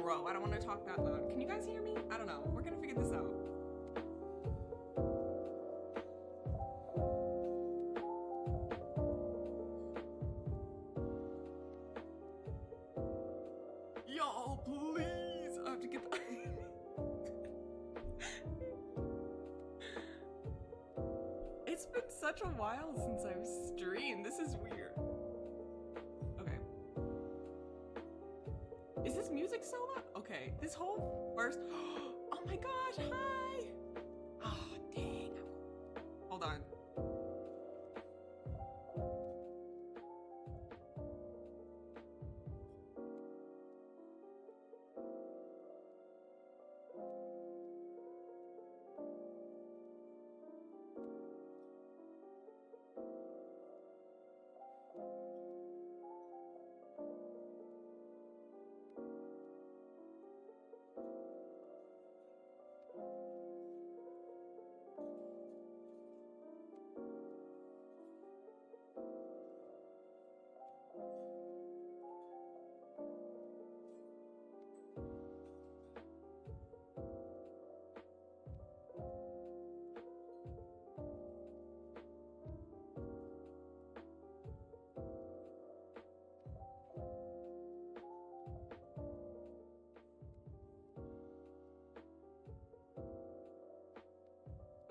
Bro, I don't want to talk that loud. Can you guys hear me? I don't know. We're gonna figure this out. Y'all, please! I have to get the... It's been such a while since I've streamed. This is weird. Okay. Is this music so loud? Okay, this whole first... Oh my gosh, hi! Oh, dang. Hold on.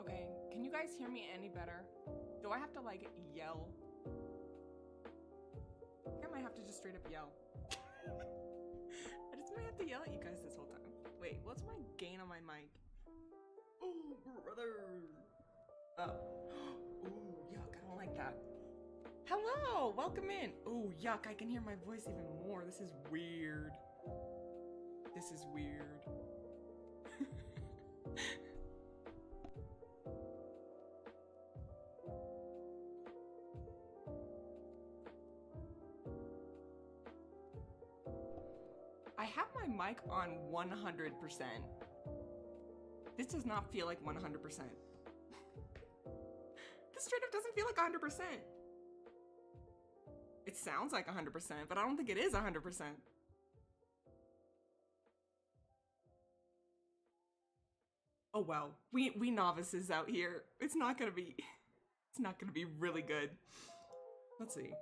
Okay, can you guys hear me any better? Do I have to like yell? I think I might have to just straight up yell. I just might have to yell at you guys this whole time. Wait, what's my gain on my mic? Oh, brother. Oh. Ooh, yuck, I don't like that. Hello, welcome in. Ooh, yuck, I can hear my voice even more. This is weird. This is weird. I have my mic on 100%. This does not feel like 100%. This straight up doesn't feel like 100%. It sounds like 100%, but I don't think it is 100%. Oh well, we novices out here. It's not gonna be really good. Let's see.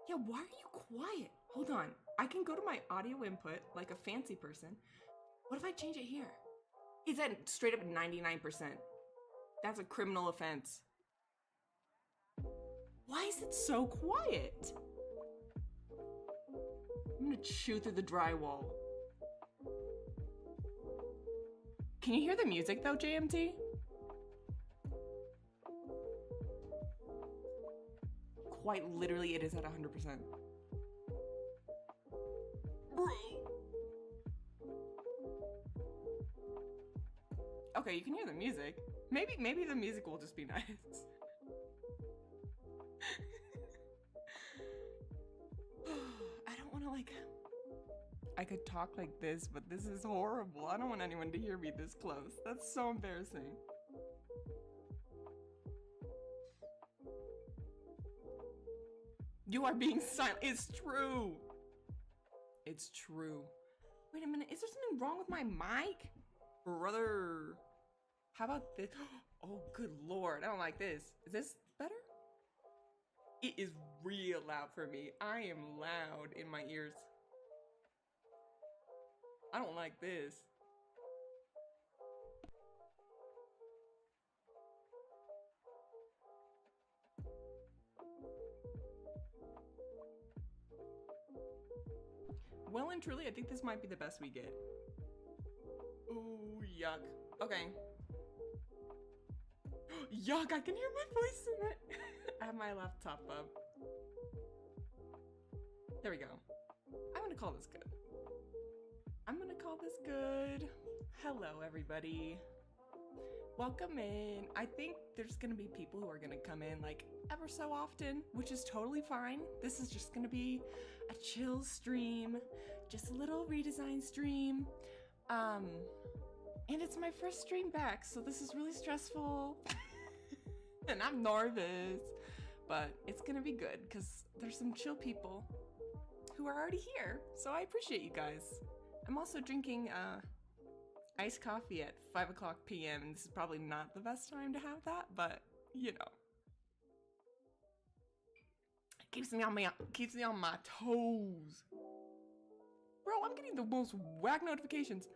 Yeah, why are you quiet? Hold on. I can go to my audio input like a fancy person. What if I change it here? It's at straight up 99%. That's a criminal offense. Why is it so quiet? I'm gonna chew through the drywall. Can you hear the music though, JMT? Quite literally, it is at 100%. Bro. Okay, you can hear the music. Maybe the music will just be nice. I don't want to like... I could talk like this, but this is horrible. I don't want anyone to hear me this close. That's so embarrassing. You are being silent. It's true. It's true. Wait a minute. Is there something wrong with my mic? Brother. How about this? Oh, good lord. I don't like this. Is this better? It is real loud for me. I am loud in my ears. I don't like this. Well and truly, I think this might be the best we get. Ooh, yuck. Okay. Yuck, I can hear my voice in it. I have my laptop up. There we go. I'm gonna call this good. I'm gonna call this good. Hello, everybody. Welcome in. I think there's gonna be people who are gonna come in like ever so often, which is totally fine. This is just gonna be a chill stream, just a little redesign stream. And it's my first stream back, so this is really stressful. And I'm nervous, but it's gonna be good because there's some chill people. who are already here, so I appreciate you guys. I'm also drinking iced coffee at 5 o'clock p.m. and this is probably not the best time to have that, but you know. It keeps me on my toes. Bro, I'm getting the most whack notifications.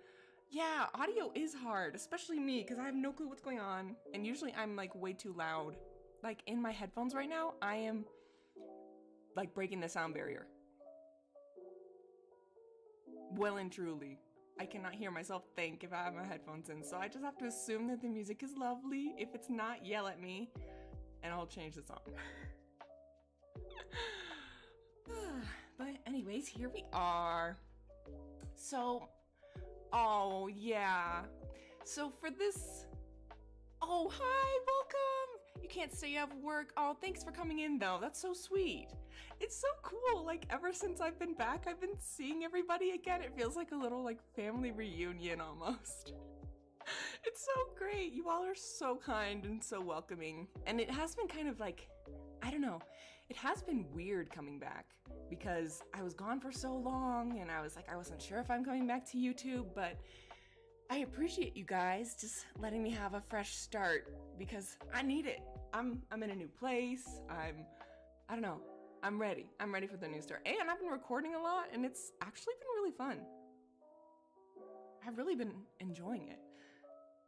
Yeah, audio is hard, especially me, because I have no clue what's going on. And usually I'm like way too loud. Like in my headphones right now, I am like breaking the sound barrier. Well and truly. I cannot hear myself think if I have my headphones in, so I just have to assume that the music is lovely. If it's not, yell at me, and I'll change the song. But anyways, here we are. So, oh yeah. So for this, oh hi, welcome. You can't stay up work. Oh, thanks for coming in though. That's so sweet. It's so cool. Like ever since I've been back, I've been seeing everybody again. It feels like a little like family reunion almost. It's so great. You all are so kind and so welcoming. And it has been kind of like, I don't know. It has been weird coming back because I was gone for so long and I was like, I wasn't sure if I'm coming back to YouTube, but I appreciate you guys just letting me have a fresh start because I need it. I'm in a new place. I don't know. I'm ready. I'm ready for the new start. And I've been recording a lot and it's actually been really fun. I've really been enjoying it.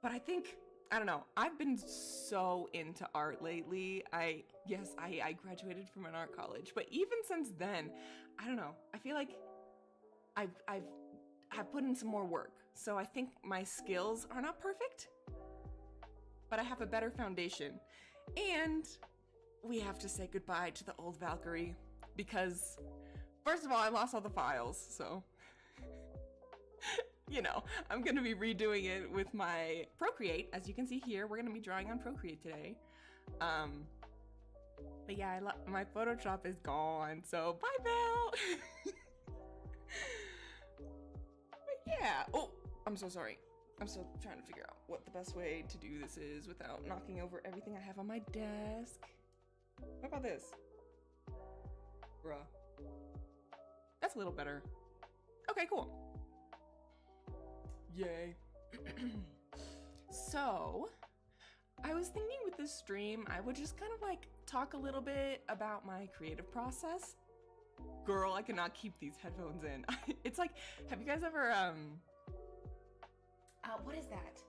But I think, I don't know, I've been so into art lately. I graduated from an art college, but even since then, I don't know, I feel like I've put in some more work. So I think my skills are not perfect, but I have a better foundation. And we have to say goodbye to the old Valkyrie because first of all, I lost all the files, so you know, I'm gonna be redoing it with my Procreate. As you can see here, we're gonna be drawing on Procreate today. But yeah, my Photoshop is gone, so bye, Val. But yeah, oh, I'm so sorry. I'm still trying to figure out what the best way to do this is without knocking over everything I have on my desk. What about this? Bruh. That's a little better. Okay, cool. Yay. So, I was thinking with this stream, I would just kind of like talk a little bit about my creative process. Girl, I cannot keep these headphones in. It's like, have you guys ever, what is that?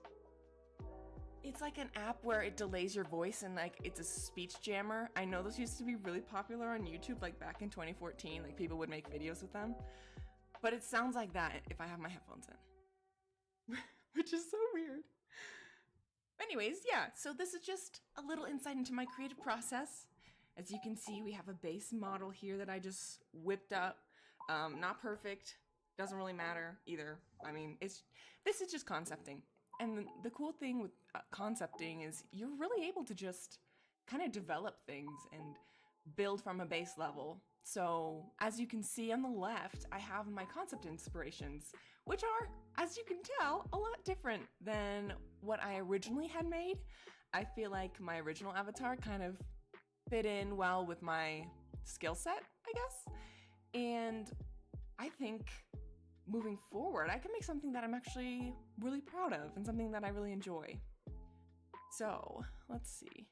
It's like an app where it delays your voice and like it's a speech jammer. I know those used to be really popular on YouTube like back in 2014, like people would make videos with them. But it sounds like that if I have my headphones in. Which is so weird. Anyways, yeah, so this is just a little insight into my creative process. As you can see, we have a base model here that I just whipped up. Not perfect, doesn't really matter either. I mean, this is just concepting. And the cool thing with concepting is you're really able to just kind of develop things and build from a base level. So as you can see on the left, I have my concept inspirations, which are, as you can tell, a lot different than what I originally had made. I feel like my original avatar kind of fit in well with my skill set, I guess. And I think moving forward, I can make something that I'm actually really proud of and something that I really enjoy. So let's see.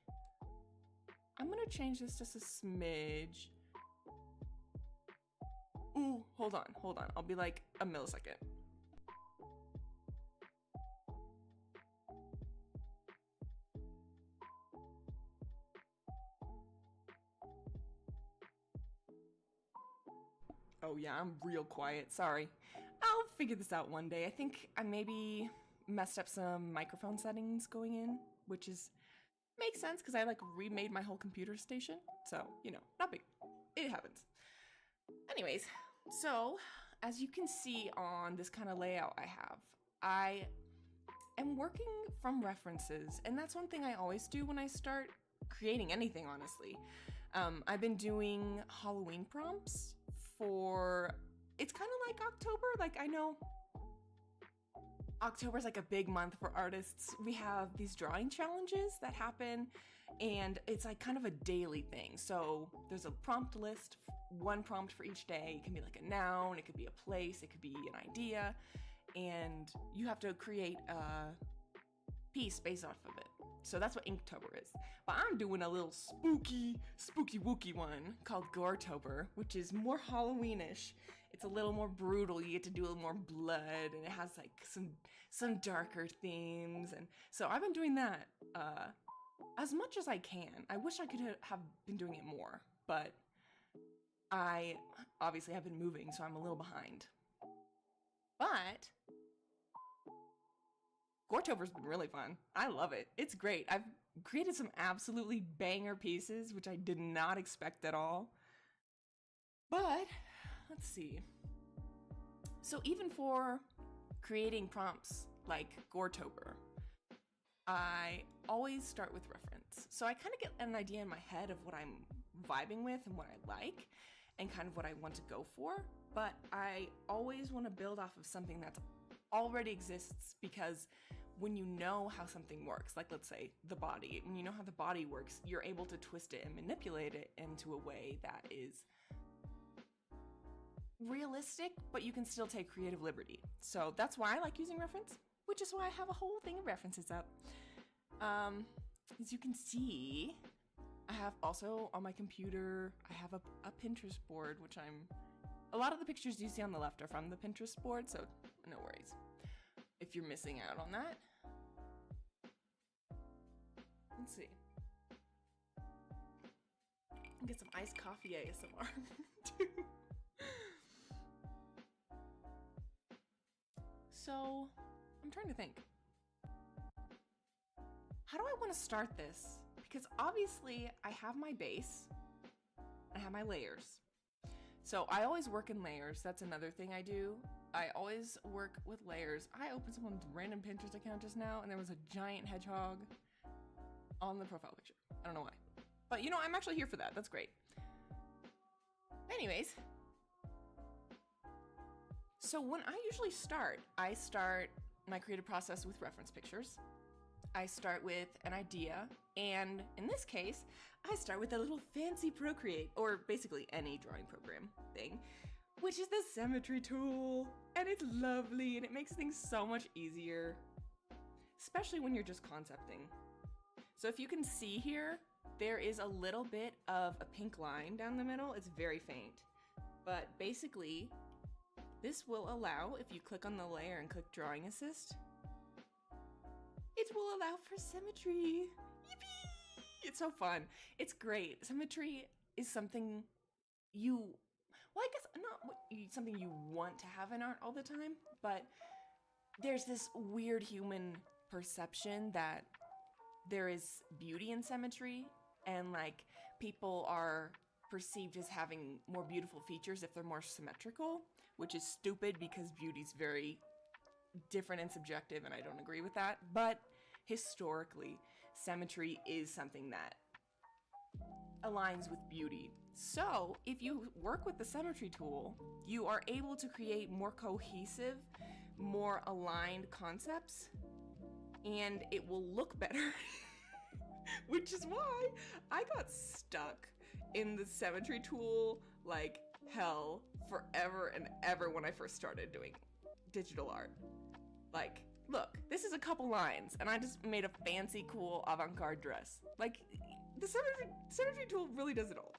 I'm gonna change this just a smidge. Ooh, hold on. I'll be like a millisecond. Oh yeah, I'm real quiet, sorry. I'll figure this out one day. I think I maybe messed up some microphone settings going in, which makes sense because I like remade my whole computer station. So, you know, not big. It happens. Anyways, so as you can see on this kind of layout I am working from references, and that's one thing I always do when I start creating anything, honestly. I've been doing Halloween prompts it's kind of like October. Like, I know October's like a big month for artists. We have these drawing challenges that happen, and it's like kind of a daily thing. So there's a prompt list one prompt for each day. It can be like a noun, it could be a place, it could be an idea, and you have to create a piece based off of it. So that's what Inktober is. But I'm doing a little spooky wooky one called Goretober, which is more Halloweenish. It's a little more brutal. You get to do a little more blood, and it has like some darker themes. And so I've been doing that as much as I can. I wish I could have been doing it more, but I obviously have been moving, so I'm a little behind. But Goretober's been really fun. I love it. It's great. I've created some absolutely banger pieces, which I did not expect at all. But let's see. So even for creating prompts like Goretober, I always start with reference. So I kind of get an idea in my head of what I'm vibing with and what I like and kind of what I want to go for. But I always want to build off of something that already exists, because when you know how something works, like let's say the body, when you know how the body works, you're able to twist it and manipulate it into a way that is realistic, but you can still take creative liberty. So that's why I like using reference, which is why I have a whole thing of references up. As you can see, I have also on my computer, I have a Pinterest board, which a lot of the pictures you see on the left are from the Pinterest board, so no worries if you're missing out on that. Let's see. I'll get some iced coffee ASMR too. So, I'm trying to think. How do I want to start this? Because obviously I have my base, I have my layers. So I always work in layers. That's another thing I do. I always work with layers. I opened someone's random Pinterest account just now, and there was a giant hedgehog on the profile picture. I don't know why. But you know, I'm actually here for that. That's great. Anyways. So when I usually start, I start my creative process with reference pictures. I start with an idea, and in this case, I start with a little fancy Procreate, or basically any drawing program thing, which is the symmetry tool, and it's lovely, and it makes things so much easier, especially when you're just concepting. So if you can see here, there is a little bit of a pink line down the middle. It's very faint, but basically, this will allow, if you click on the layer and click Drawing Assist, it will allow for symmetry. Yippee! It's so fun. It's great. Symmetry is something I guess not something you want to have in art all the time, but there's this weird human perception that there is beauty in symmetry, and like people are perceived as having more beautiful features if they're more symmetrical, which is stupid because beauty's very different and subjective, and I don't agree with that. But historically, symmetry is something that aligns with beauty. So if you work with the symmetry tool, you are able to create more cohesive, more aligned concepts, and it will look better. Which is why I got stuck in the symmetry tool like hell forever and ever when I first started doing digital art. Like, look, this is a couple lines, and I just made a fancy, cool, avant-garde dress. Like, the symmetry tool really does it all.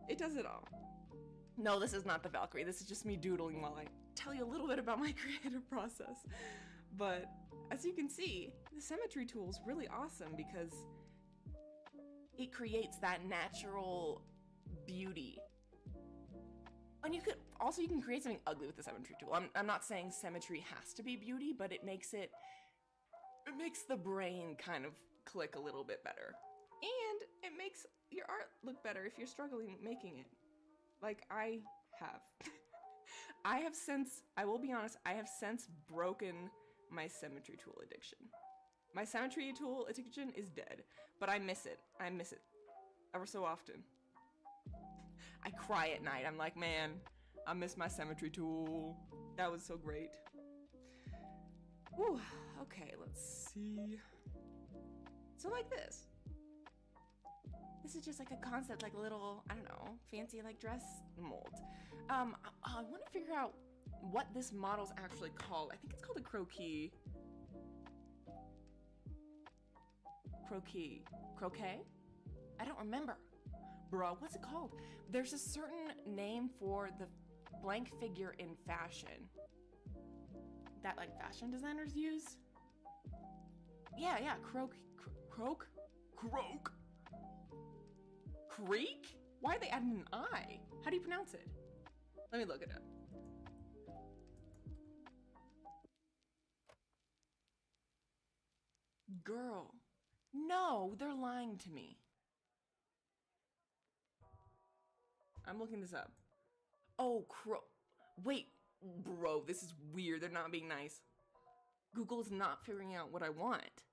It does it all. No, this is not the Valkyrie. This is just me doodling while I tell you a little bit about my creative process. But as you can see, the symmetry tool is really awesome because it creates that natural beauty. And you can create something ugly with the symmetry tool. I'm not saying symmetry has to be beauty, but it makes the brain kind of click a little bit better. And it makes your art look better if you're struggling making it. Like I have. I will be honest, I have since broken my symmetry tool addiction. My symmetry tool addiction is dead, but I miss it. I miss it ever so often. I cry at night. I'm like, man, I miss my symmetry tool. That was so great. Whew. Okay, let's see. So like this. This is just like a concept, like a little, I don't know, fancy like dress mold. I want to figure out what this model's actually called. I think it's called a croquis. Croquet? I don't remember. Bro, what's it called? There's a certain name for the blank figure in fashion that like fashion designers use. Yeah, Creek? Why are they adding an I? How do you pronounce it? Let me look it up. Girl. No, they're lying to me. I'm looking this up. Oh, wait, bro, this is weird. They're not being nice. Google is not figuring out what I want.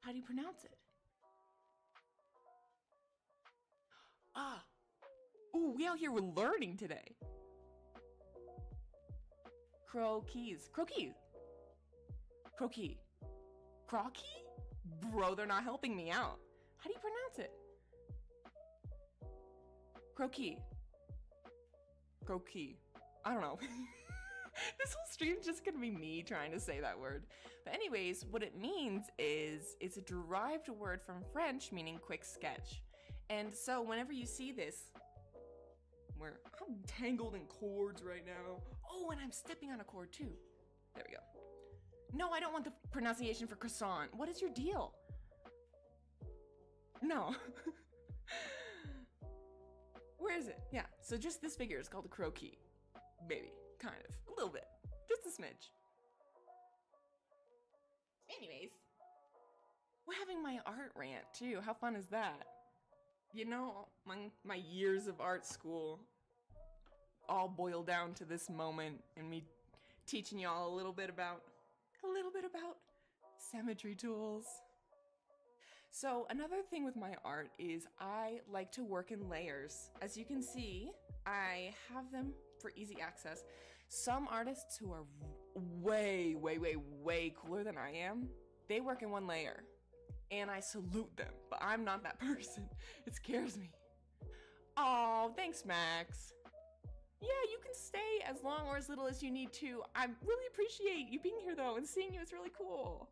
How do you pronounce it? Ah. Ooh, we out here we're learning today. Croquis. Bro, they're not helping me out. How do you pronounce it? Croquis. I don't know. This whole stream's just gonna be me trying to say that word. But anyways, what it means is it's a derived word from French meaning quick sketch. And so whenever you see this, I'm tangled in cords right now. Oh, and I'm stepping on a cord too. There we go. No, I don't want the pronunciation for croissant. What is your deal? No. Where is it? Yeah, so just this figure is called a croquis. Maybe, kind of, a little bit, just a smidge. Anyways, we're having my art rant too. How fun is that? You know, my years of art school all boil down to this moment and me teaching y'all a little bit about symmetry tools. So another thing with my art is I like to work in layers. As you can see, I have them for easy access. Some artists who are way cooler than I am, they work in one layer. And I salute them, but I'm not that person. It scares me. Oh, thanks, Max. Yeah, you can stay as long or as little as you need to. I really appreciate you being here, though, and seeing you. It's really cool.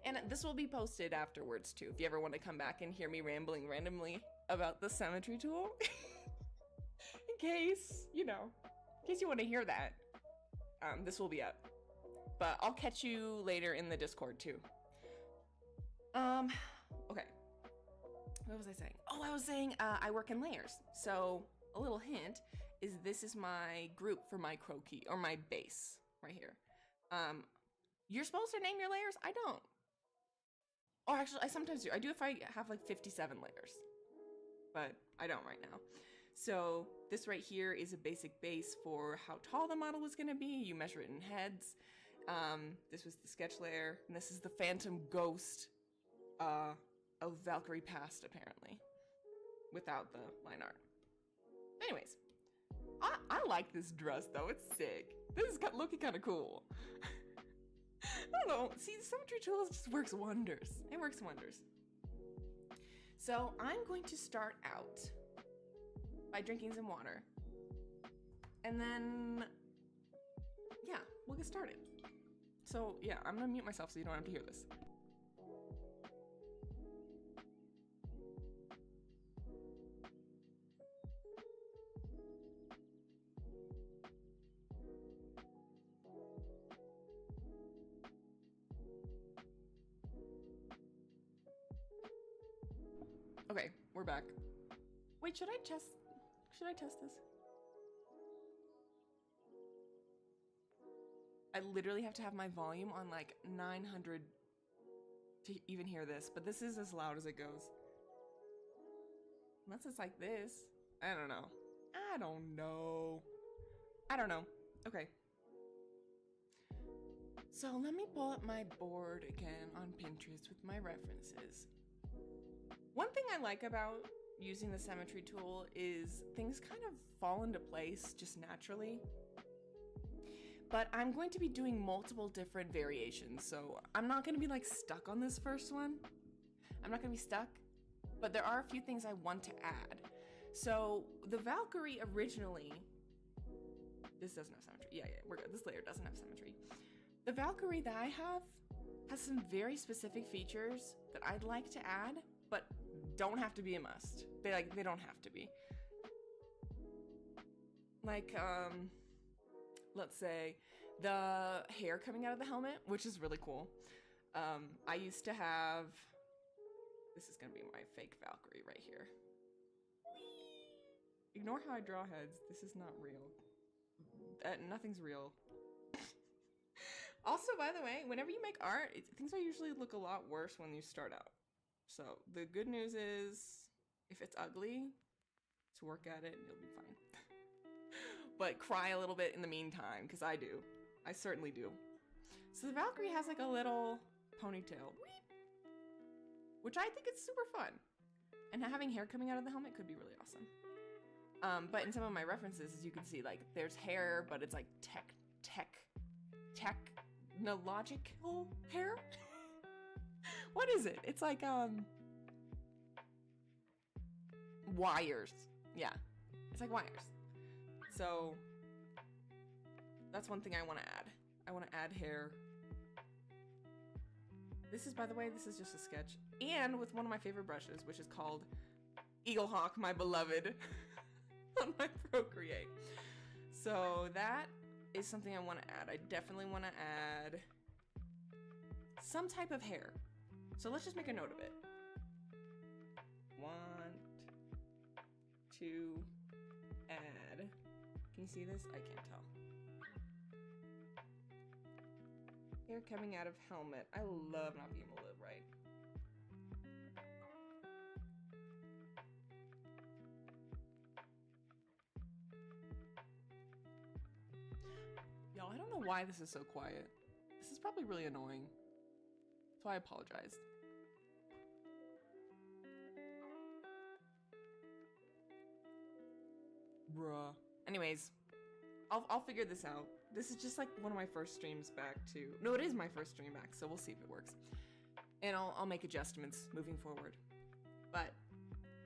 And this will be posted afterwards, too, if you ever want to come back and hear me rambling randomly about the symmetry tool. In case you want to hear that. This will be up. But I'll catch you later in the Discord, too. Okay. What was I saying? Oh, I was saying I work in layers. So a little hint is this is my group for my croquis, or my base right here. You're supposed to name your layers? I don't. Or actually, I sometimes do. I do if I have like 57 layers. But I don't right now. So this right here is a basic base for how tall the model is going to be. You measure it in heads. This was the sketch layer. And this is the phantom ghost of Valkyrie past, apparently. Without the line art. Anyways. I like this dress, though. It's sick. This is looking kind of cool. I don't know. See, the symmetry tool just works wonders. It works wonders. So I'm going to start out by drinking some water. And then, yeah, we'll get started. So, yeah, I'm going to mute myself so you don't have to hear this. Okay, we're back. Wait, should I test this? I literally have to have my volume on like 900 to even hear this, but this is as loud as it goes. Unless it's like this. I don't know. Okay. So let me pull up my board again on Pinterest with my references. One thing I like about using the symmetry tool is things kind of fall into place just naturally. but I'm going to be doing multiple different variations, so I'm not going to be like stuck on this first one. I'm not going to be stuck, but there are a few things I want to add. So the Valkyrie originally, this doesn't have symmetry. Yeah, we're good. This layer doesn't have symmetry. The Valkyrie that I have has some very specific features that I'd like to add, but don't have to be a must. They don't have to be. Like, let's say the hair coming out of the helmet, which is really cool. I used to have, this is gonna be my fake Valkyrie right here. Ignore how I draw heads. This is not real. Nothing's real. Also, by the way, whenever you make art, things will usually look a lot worse when you start out. So the good news is, if it's ugly, just work at it and you'll be fine. But cry a little bit in the meantime, because I do. I certainly do. So the Valkyrie has like a little ponytail, which I think is super fun. And having hair coming out of the helmet could be really awesome. But in some of my references, as you can see, like there's hair, but it's like technological hair? What is it? It's like, wires. Yeah, it's like wires. So that's one thing I want to add. I want to add hair. This is, by the way, this is just a sketch. And with one of my favorite brushes, which is called Eagle Hawk, my beloved, on my Procreate. So that is something I want to add. I definitely want to add some type of hair. So let's just make a note of it. Want to add. Can you see this? I can't tell. Hair coming out of helmet. I love not being able to live right. Y'all, I don't know why this is so quiet. This is probably really annoying. So I apologize. Bruh. Anyways, I'll figure this out. This is just like one of my first streams back too. No, it is my first stream back, so we'll see if it works. And I'll make adjustments moving forward. But,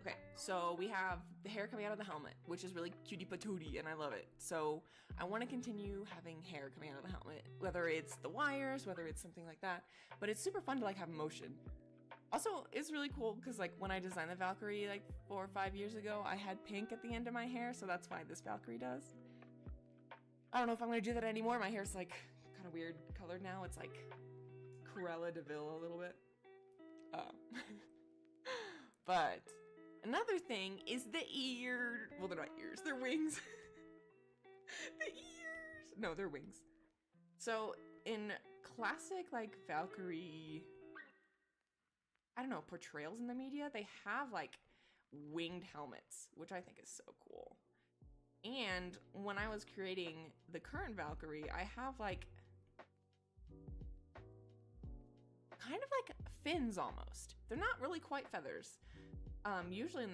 okay, so we have the hair coming out of the helmet, which is really cutie patootie, and I love it. So I want to continue having hair coming out of the helmet, whether it's the wires, whether it's something like that. But it's super fun to like have motion. Also, it's really cool because like when I designed the Valkyrie like 4 or 5 years ago, I had pink at the end of my hair, so that's why this Valkyrie does. I don't know if I'm gonna do that anymore. My hair's like kind of weird colored now. It's like Cruella de Vil a little bit. But another thing is the ear. Well, they're not ears. They're wings. The ears. No, they're wings. So in classic like Valkyrie, I don't know, portrayals in the media, they have like winged helmets, which I think is so cool. And when I was creating the current Valkyrie, I have like kind of like fins almost. They're not really quite feathers. Usually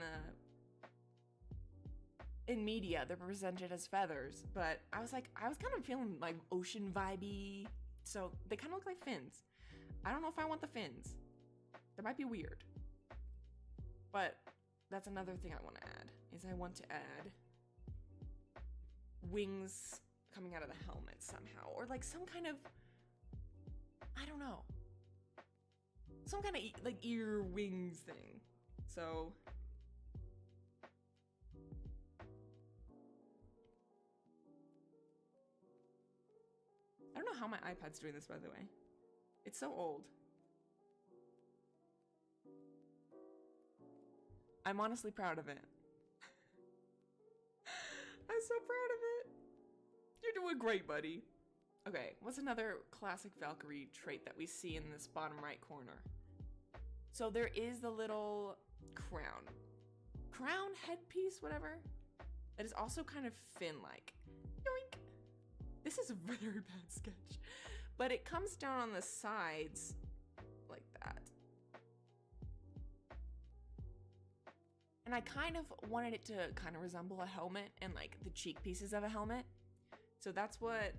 in media, they're presented as feathers, but I was kind of feeling like ocean vibey. So they kind of look like fins. I don't know if I want the fins. That might be weird. But that's another thing I want to add, is I want to add wings coming out of the helmet somehow, or like some kind of, I don't know, some kind of like ear wings thing. So I don't know how my iPad's doing this, by the way. It's so old. I'm honestly proud of it. I'm so proud of it. You're doing great, buddy. Okay, what's another classic Valkyrie trait that we see in this bottom right corner? So there is the little crown headpiece, whatever, that is also kind of fin-like. Yoink! This is a very bad sketch, but it comes down on the sides like that. And I kind of wanted it to kind of resemble a helmet and like the cheek pieces of a helmet. So that's what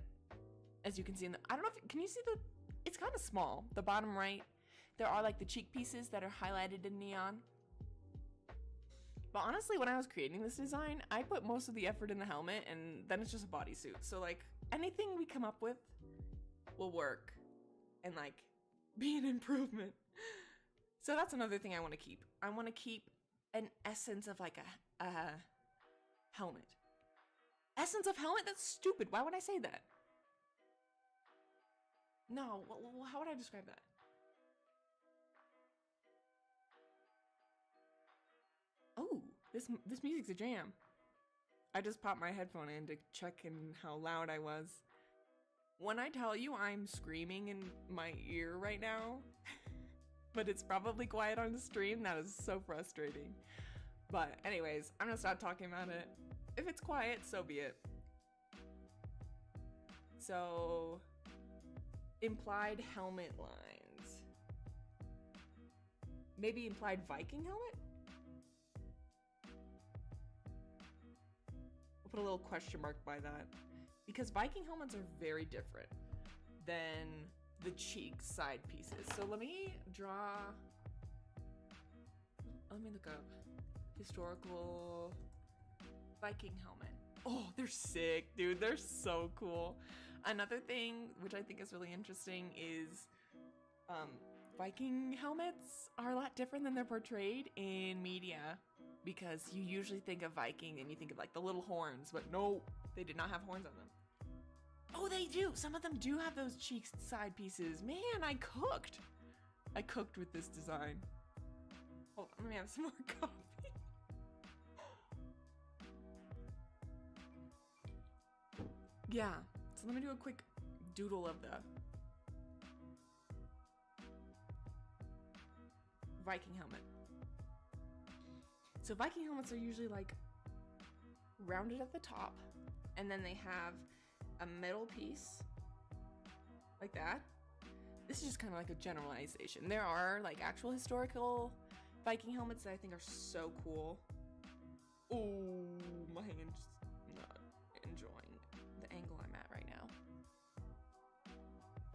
as you can see in the, I don't know if, can you see the, it's kind of small, the bottom right. There are like the cheek pieces that are highlighted in neon. But honestly, when I was creating this design, I put most of the effort in the helmet, and then it's just a bodysuit. So like anything we come up with will work and like be an improvement. So that's another thing I want to keep. I want to keep an essence of like a helmet. Essence of helmet? That's stupid. Why would I say that? No, how would I describe that? Oh, this music's a jam. I just popped my headphone in to check in how loud I was. When I tell you I'm screaming in my ear right now, but it's probably quiet on the stream, that is so frustrating. But anyways, I'm gonna stop talking about it. If it's quiet, so be it. So, implied helmet lines. Maybe implied Viking helmet? I'll put a little question mark by that. Because Viking helmets are very different than the cheek side pieces. So let me look up historical Viking helmet. Oh, they're sick, dude. They're so cool. Another thing which I think is really interesting is Viking helmets are a lot different than they're portrayed in media, because you usually think of Viking and you think of like the little horns, but no, they did not have horns on them. Oh, they do. Some of them do have those cheek side pieces. Man, I cooked with this design. Hold on, let me have some more coffee. Yeah, so let me do a quick doodle of the Viking helmet. So Viking helmets are usually like rounded at the top, and then they have a middle piece like that. This is just kind of like a generalization. There are like actual historical Viking helmets that I think are so cool. Oh, my hand's not enjoying the angle I'm at right now.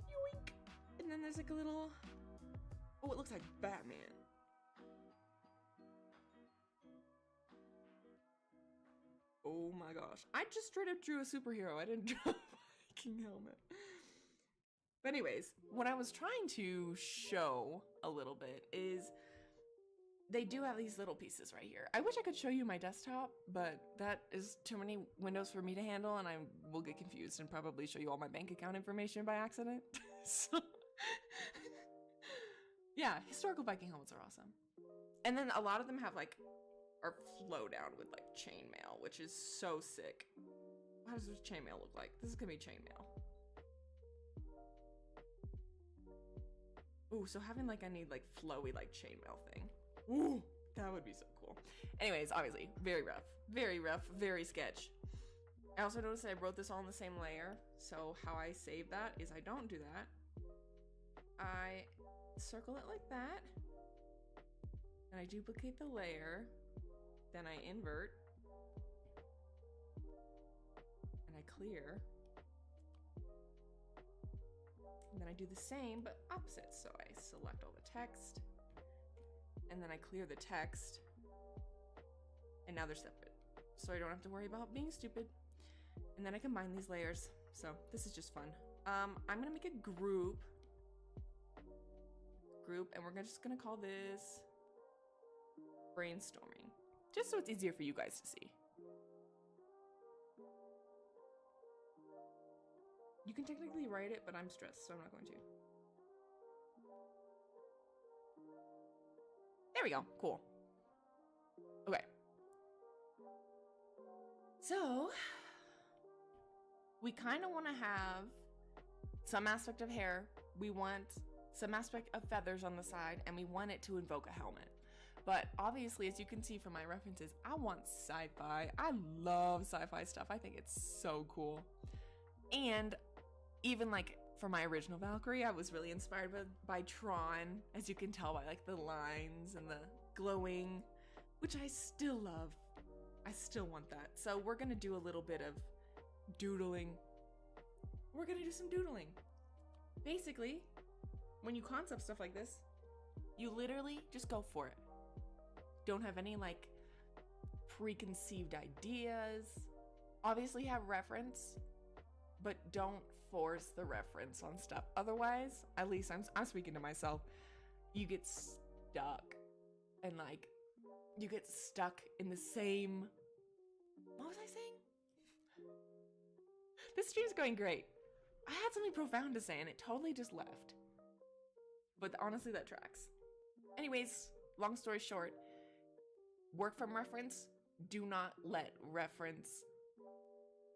Yoink! And then there's like a little, oh, it looks like Batman. Oh my gosh. I just straight up drew a superhero. I didn't draw a Viking helmet. But anyways, what I was trying to show a little bit is they do have these little pieces right here. I wish I could show you my desktop, but that is too many windows for me to handle, and I will get confused and probably show you all my bank account information by accident. So, yeah, historical Viking helmets are awesome. And then a lot of them have like, are flow down with like chainmail, which is so sick. How does this chainmail look like? This is gonna be chainmail. Ooh, so having like, I need like flowy like chainmail thing. Ooh, that would be so cool. Anyways, obviously, very rough, very sketch. I also noticed that I wrote this all in the same layer. So how I save that is I don't do that. I circle it like that. And I duplicate the layer. Then I invert. And I clear. And then I do the same, but opposite. So I select all the text. And then I clear the text. And now they're separate. So I don't have to worry about being stupid. And then I combine these layers. So this is just fun. I'm gonna make a group. And we're just gonna call this brainstorming. Just so it's easier for you guys to see. You can technically write it, but I'm stressed, so I'm not going to. There we go. Cool. Okay. So, we kind of want to have some aspect of hair. We want some aspect of feathers on the side, and we want it to invoke a helmet. But obviously, as you can see from my references, I want sci-fi. I love sci-fi stuff. I think it's so cool. And even like for my original Valkyrie, I was really inspired by Tron, as you can tell by like the lines and the glowing, which I still love. I still want that. So we're gonna do a little bit of doodling we're gonna do some doodling. Basically, when you concept stuff like this, you literally just go for it. Don't have any like preconceived ideas. Obviously have reference, but don't force the reference on stuff. Otherwise, at least I'm speaking to myself, you get stuck. And like, you get stuck in the same... What was I saying? This stream's going great. I had something profound to say and it totally just left. But honestly, that tracks. Anyways, long story short, work from reference. Do not let reference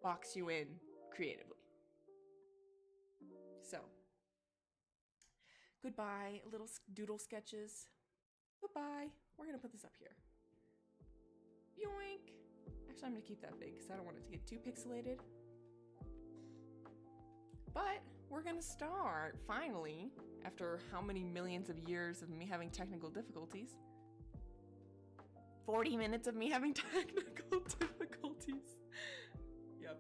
box you in creatively. So, goodbye, little doodle sketches. Goodbye. We're gonna put this up here. Yoink. Actually, I'm gonna keep that big because I don't want it to get too pixelated. But we're gonna start, finally, after how many millions of years of me having technical difficulties. 40 minutes of me having technical difficulties. Yep.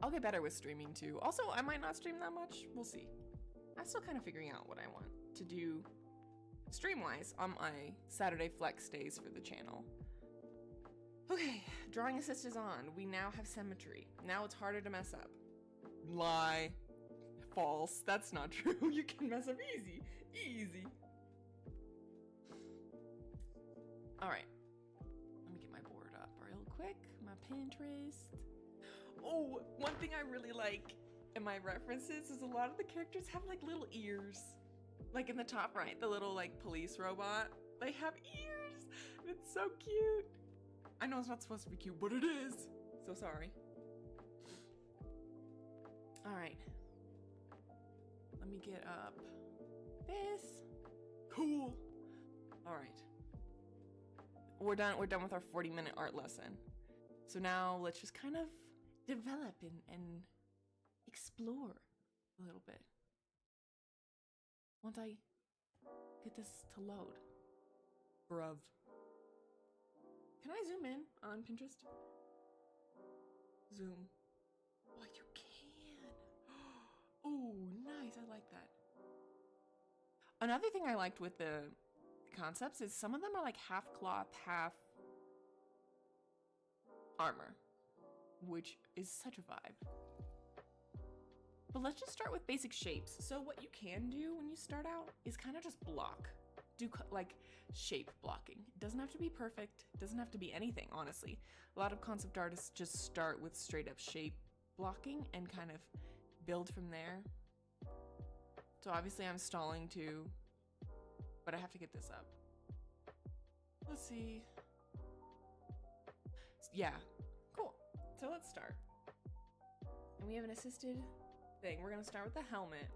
I'll get better with streaming too. Also, I might not stream that much. We'll see. I'm still kind of figuring out what I want to do stream-wise on my Saturday flex days for the channel. Okay, drawing assist is on. We now have symmetry. Now it's harder to mess up. Lie. False. That's not true. You can mess up easy. Easy. Alright. Let me get my board up real quick. My Pinterest. Oh, one thing I really like in my references is a lot of the characters have like little ears. Like in the top right, the little like police robot. They have ears. And it's so cute. I know it's not supposed to be cute, but it is. So sorry. Alright. Let me get up this. Cool. Alright. We're done with our 40-minute art lesson. So now let's just kind of develop and explore a little bit. Once I get this to load. Bruv. Can I zoom in on Pinterest? Zoom. Oh, you can. Oh, nice. I like that. Another thing I liked with the concepts is some of them are like half cloth, half armor, which is such a vibe. But let's just start with basic shapes. So what you can do when you start out is kind of just block. Do like shape blocking. It doesn't have to be perfect. It doesn't have to be anything, honestly. A lot of concept artists just start with straight up shape blocking and kind of build from there. So obviously I'm stalling too, but I have to get this up. Let's see. Yeah, cool. So let's start. And we have an assisted thing. We're gonna start with the helmet.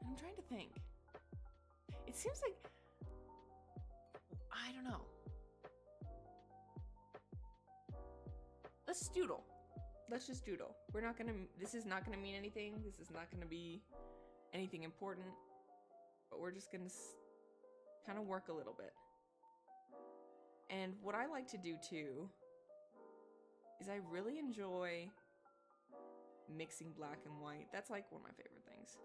And I'm trying to think. It seems like, I don't know. Let's doodle. Let's just doodle. We're not gonna, this is not gonna mean anything. This is not gonna be anything important. But we're just gonna kind of work a little bit. And what I like to do too is I really enjoy mixing black and white. That's like one of my favorite things.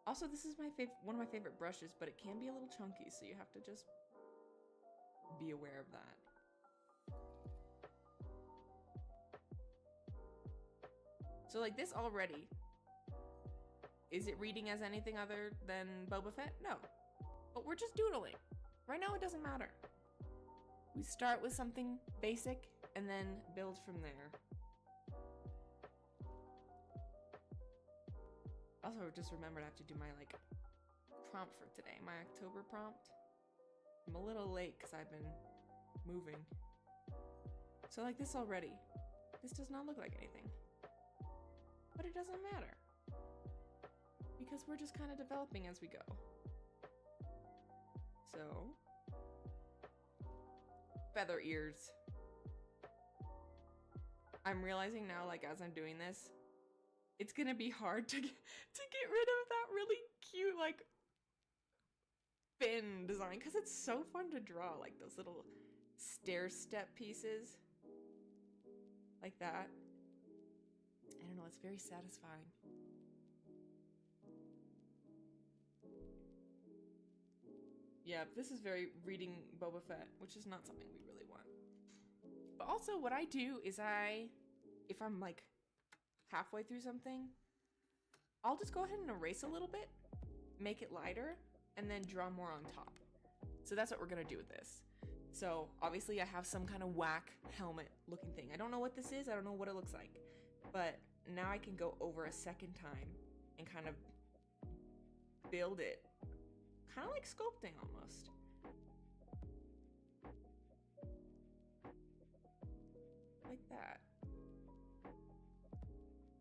Also, this is one of my favorite brushes, but it can be a little chunky, so you have to just be aware of that. So like this already, is it reading as anything other than Boba Fett? No. But we're just doodling. Right now it doesn't matter. We start with something basic and then build from there. Also, just remembered I have to do my like prompt for today, my October prompt. I'm a little late because I've been moving. So like this already, this does not look like anything. But it doesn't matter. Because we're just kind of developing as we go. So, feather ears. I'm realizing now, like as I'm doing this, it's gonna be hard to get rid of that really cute, like, fin design because it's so fun to draw, like those little stair step pieces like that. I don't know, it's very satisfying. Yeah, this is very reading Boba Fett, which is not something we really want. But also what I do is if I'm like halfway through something, I'll just go ahead and erase a little bit, make it lighter, and then draw more on top. So that's what we're gonna do with this. So obviously I have some kind of whack helmet looking thing. I don't know what this is, I don't know what it looks like. But now I can go over a second time and kind of build it. Kind of like sculpting almost. Like that.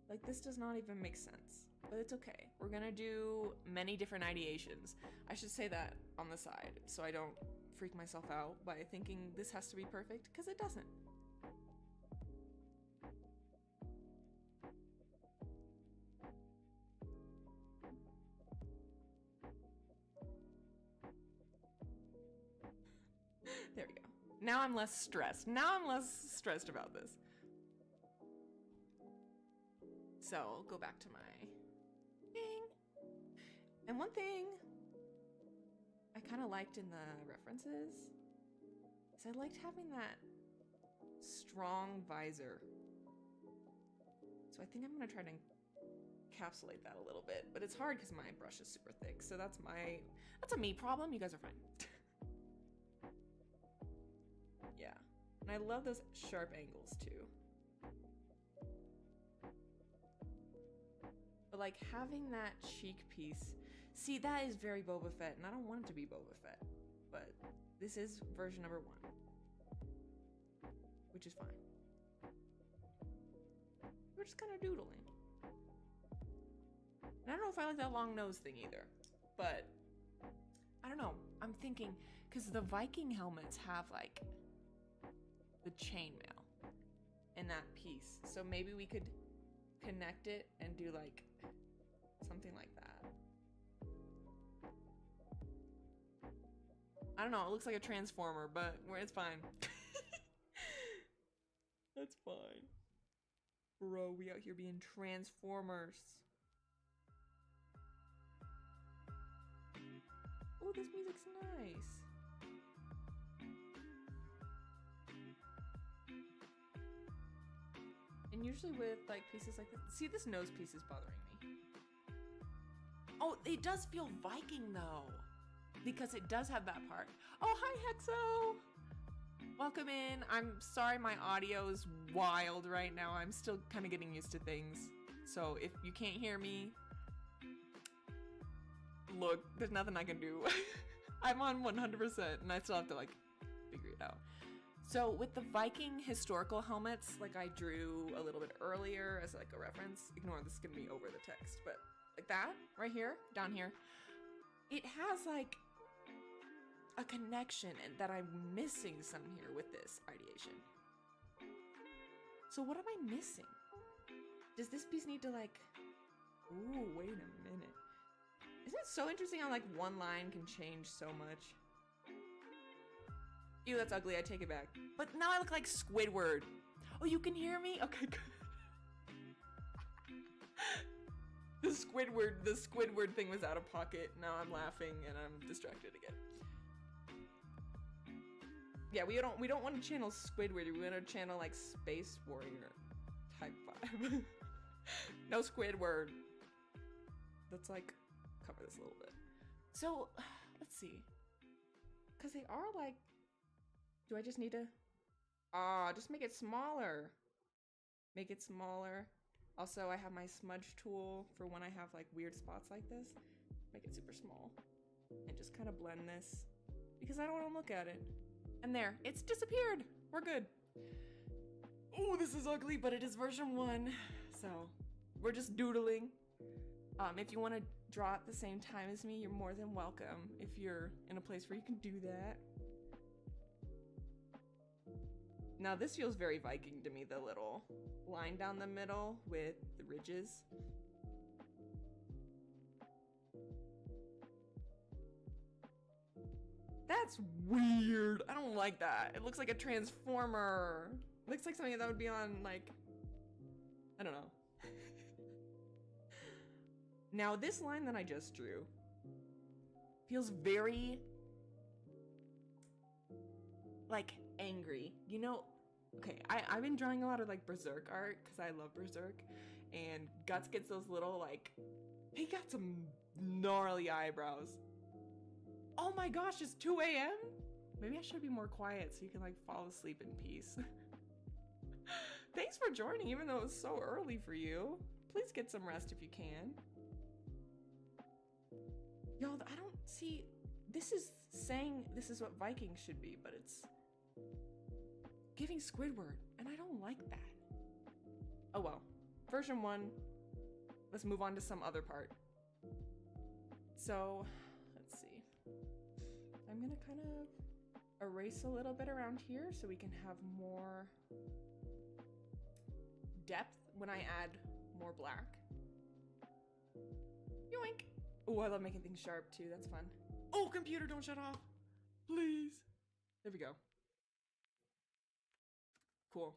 Like this does not even make sense, but it's okay. We're gonna do many different ideations. I should say that on the side so I don't freak myself out by thinking this has to be perfect, because it doesn't. There we go. Now I'm less stressed. Now I'm less stressed about this. So I'll go back to my thing. And one thing I kind of liked in the references is I liked having that strong visor. So I think I'm gonna try to encapsulate that a little bit, but it's hard because my brush is super thick. So that's a me problem. You guys are fine. Yeah, and I love those sharp angles too. But like having that cheek piece, see, that is very Boba Fett, and I don't want it to be Boba Fett, but this is version number 1, which is fine. We're just kind of doodling. And I don't know if I like that long nose thing either, but I don't know. I'm thinking, because the Viking helmets have like the chainmail in that piece, so maybe we could connect it and do like something like that. I don't know, it looks like a transformer, but it's fine. That's fine. Bro, we out here being transformers. Oh, this music's nice. And usually with like pieces like this, see, this nose piece is bothering me. Oh, it does feel Viking though, because it does have that part. Oh, hi Hexo! Welcome in. I'm sorry my audio is wild right now. I'm still kind of getting used to things. So if you can't hear me, look, there's nothing I can do. I'm on 100% and I still have to like figure it out. So with the Viking historical helmets, like I drew a little bit earlier as like a reference, ignore this is gonna be over the text, but like that right here, down here, it has like a connection and that I'm missing some here with this ideation. So what am I missing? Does this piece need to like, ooh, wait a minute. Isn't it so interesting how like one line can change so much? Ew, that's ugly, I take it back. But now I look like Squidward. Oh, you can hear me? Okay, good. The Squidward thing was out of pocket. Now I'm laughing and I'm distracted again. Yeah, we don't want to channel Squidward, we want to channel like Space Warrior type vibe. No Squidward. Let's like cover this a little bit. So, let's see. Cause they are like, do I just need to, just make it smaller. Make it smaller. Also, I have my smudge tool for when I have like weird spots like this. Make it super small. And just kind of blend this. Because I don't want to look at it. And there, it's disappeared. We're good. Oh, this is ugly, but it is version 1. So, we're just doodling. If you want to draw at the same time as me, you're more than welcome. If you're in a place where you can do that. Now this feels very Viking to me, the little line down the middle with the ridges. That's weird. I don't like that. It looks like a transformer. It looks like something that would be on, like, I don't know. Now, this line that I just drew feels very, like, angry. You know, okay, I've been drawing a lot of, like, Berserk art, because I love Berserk, and Guts gets those little, like, he got some gnarly eyebrows. Oh my gosh, it's 2 a.m.? Maybe I should be more quiet so you can, like, fall asleep in peace. Thanks for joining, even though it's so early for you. Please get some rest if you can. Y'all, I don't see... This is saying this is what Vikings should be, but it's giving Squidward, and I don't like that. Oh well. Version 1. Let's move on to some other part. So, let's see. I'm gonna kind of erase a little bit around here so we can have more depth when I add more black. Yoink! Oh, I love making things sharp too, that's fun. Oh, computer, don't shut off! Please! There we go. Cool.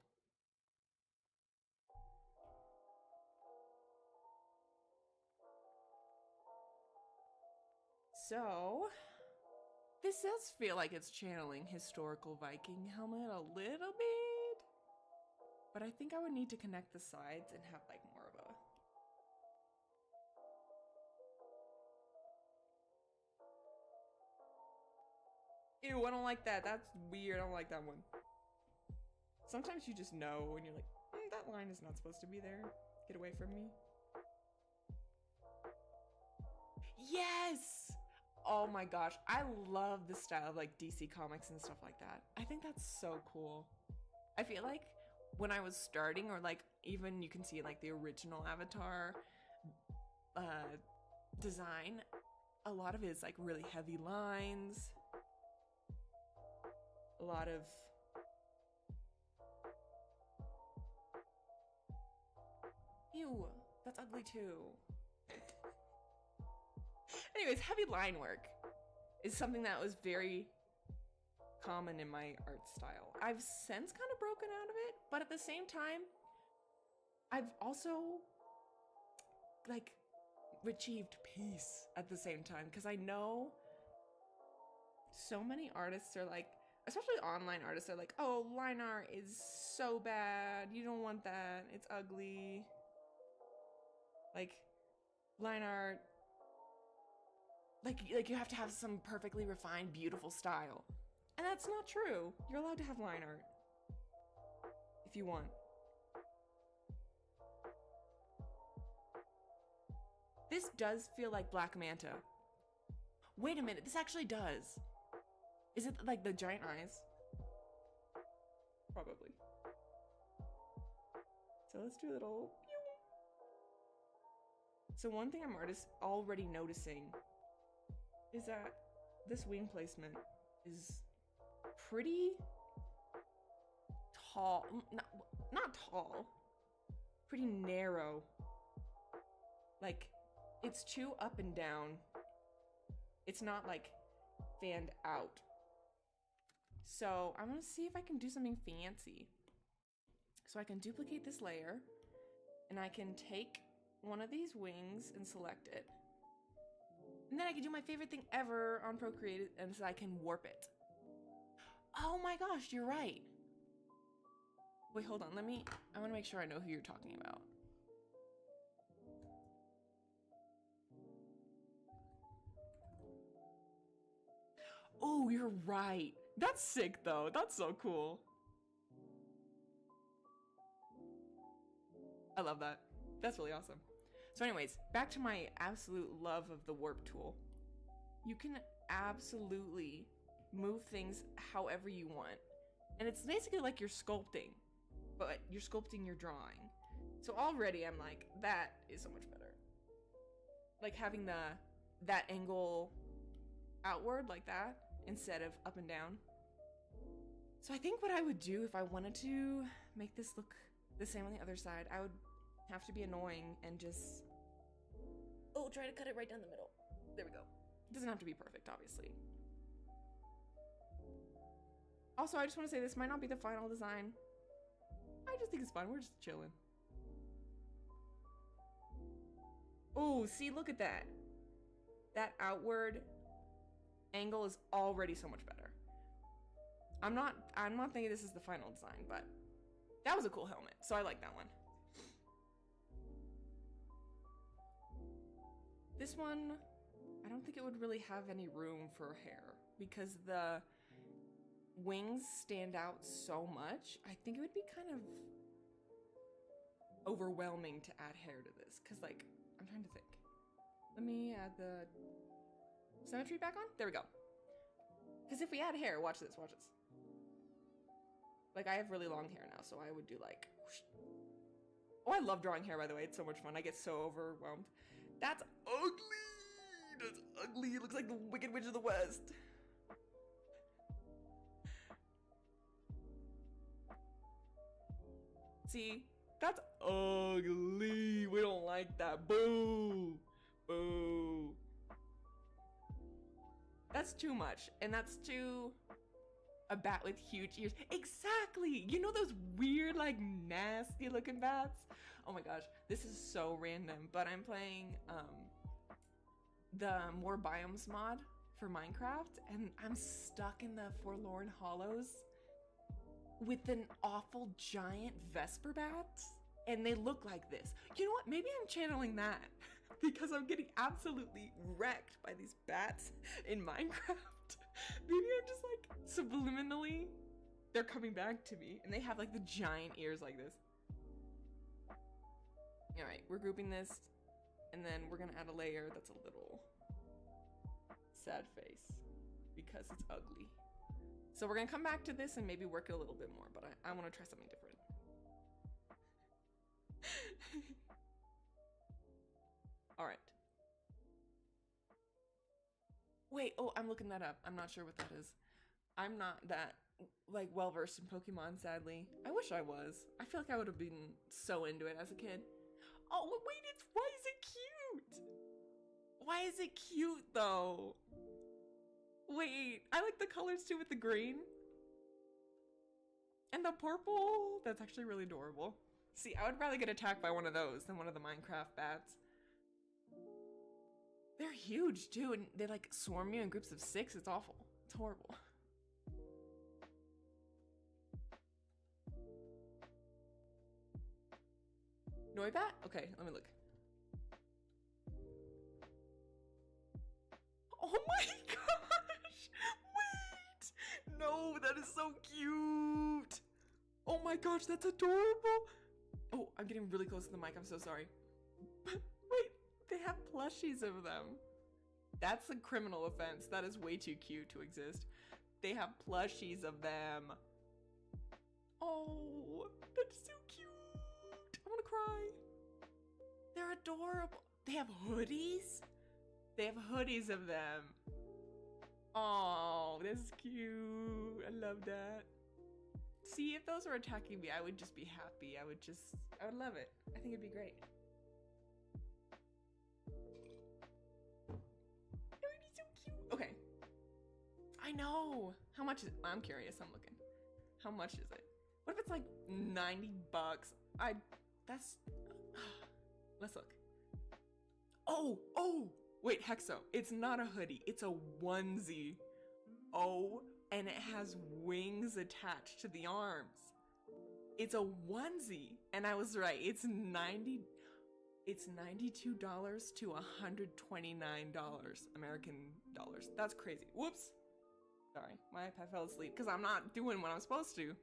So, this does feel like it's channeling historical Viking helmet a little bit. But I think I would need to connect the sides and have like more of a... Ew, I don't like that. That's weird. I don't like that one. Sometimes you just know when you're like, that line is not supposed to be there. Get away from me. Yes! Oh my gosh, I love the style of like DC Comics and stuff like that. I think that's so cool. I feel like when I was starting, or like even you can see like the original Avatar design, a lot of it is like really heavy lines. A lot of... Ew, that's ugly too. Anyways, heavy line work is something that was very common in my art style. I've since kind of broken out of it, but at the same time, I've also like achieved peace at the same time, because I know so many artists are like, especially online artists are like, oh, line art is so bad, you don't want that, it's ugly. Like, line art, like you have to have some perfectly refined, beautiful style. And that's not true. You're allowed to have line art if you want. This does feel like Black Manta. Wait a minute, this actually does. Is it like the giant eyes? Probably. So let's do a little... So one thing I'm already noticing is that this wing placement is pretty tall, not tall, pretty narrow. Like, it's too up and down. It's not like fanned out. So I'm gonna see if I can do something fancy. So I can duplicate this layer, and I can take one of these wings and select it. And then I can do my favorite thing ever on Procreate, and so I can warp it. Oh my gosh, you're right. Wait, hold on, I wanna make sure I know who you're talking about. Oh, you're right. That's sick though, that's so cool. I love that. That's really awesome. So anyways, back to my absolute love of the warp tool. You can absolutely move things however you want. And it's basically like you're sculpting, but you're sculpting your drawing. So already I'm like, that is so much better. Like having that angle outward like that instead of up and down. So I think what I would do if I wanted to make this look the same on the other side, I would have to be annoying and just, oh, try to cut it right down the middle. There we go. It doesn't have to be perfect, obviously. Also, I just want to say this might not be the final design. I just think it's fun. We're just chilling. Oh, see, look at that. That outward angle is already so much better. I'm not thinking this is the final design, but that was a cool helmet, so I like that one. This one, I don't think it would really have any room for hair because the wings stand out so much. I think it would be kind of overwhelming to add hair to this because, like, I'm trying to think. Let me add the symmetry back on. There we go. Because if we add hair, watch this, watch this. Like, I have really long hair now, so I would do like whoosh. Oh, I love drawing hair, by the way. It's so much fun. I get so overwhelmed. That's ugly. That's ugly. It looks like the Wicked Witch of the West. See? That's ugly. We don't like that. Boo. Boo. That's too much. And that's too... a bat with huge ears. Exactly. You know those weird, like, nasty looking bats? Oh my gosh. This is so random. But I'm playing the More Biomes mod for Minecraft. And I'm stuck in the Forlorn Hollows with an awful giant Vesper bat. And they look like this. You know what? Maybe I'm channeling that. Because I'm getting absolutely wrecked by these bats in Minecraft. Maybe I'm just like subliminally, they're coming back to me and they have like the giant ears like this. All right, we're grouping this and then we're gonna add a layer that's a little sad face because it's ugly. So we're gonna come back to this and maybe work it a little bit more, but I wanna try something different. All right. Wait, oh, I'm looking that up. I'm not sure what that is. I'm not that, like, well-versed in Pokemon, sadly. I wish I was. I feel like I would have been so into it as a kid. Oh, wait, why is it cute? Why is it cute, though? Wait, I like the colors, too, with the green. And the purple. That's actually really adorable. See, I would rather get attacked by one of those than one of the Minecraft bats. They're huge too, and they like swarm you in groups of 6. It's awful. It's horrible. Noibat? Okay, let me look. Oh my gosh! Wait! No, that is so cute! Oh my gosh, that's adorable! Oh, I'm getting really close to the mic. I'm so sorry. Wait, they have plushies of them. That's a criminal offense. That is way too cute to exist. They have plushies of them. Oh, that's so cute. I want to cry. They're adorable. They have hoodies? They have hoodies of them. Oh, that's cute. I love that. See, if those were attacking me, I would just be happy. I would love it. I think it'd be great. It would be so cute. Okay. I know. How much is it? I'm curious. I'm looking. How much is it? What if it's like 90 bucks? Let's look. Oh, wait, Hexo. It's not a hoodie. It's a onesie. Oh, and it has wings attached to the arms. It's a onesie. And I was right. It's $92 to $129 American dollars. That's crazy. Whoops. Sorry, my iPad fell asleep because I'm not doing what I'm supposed to.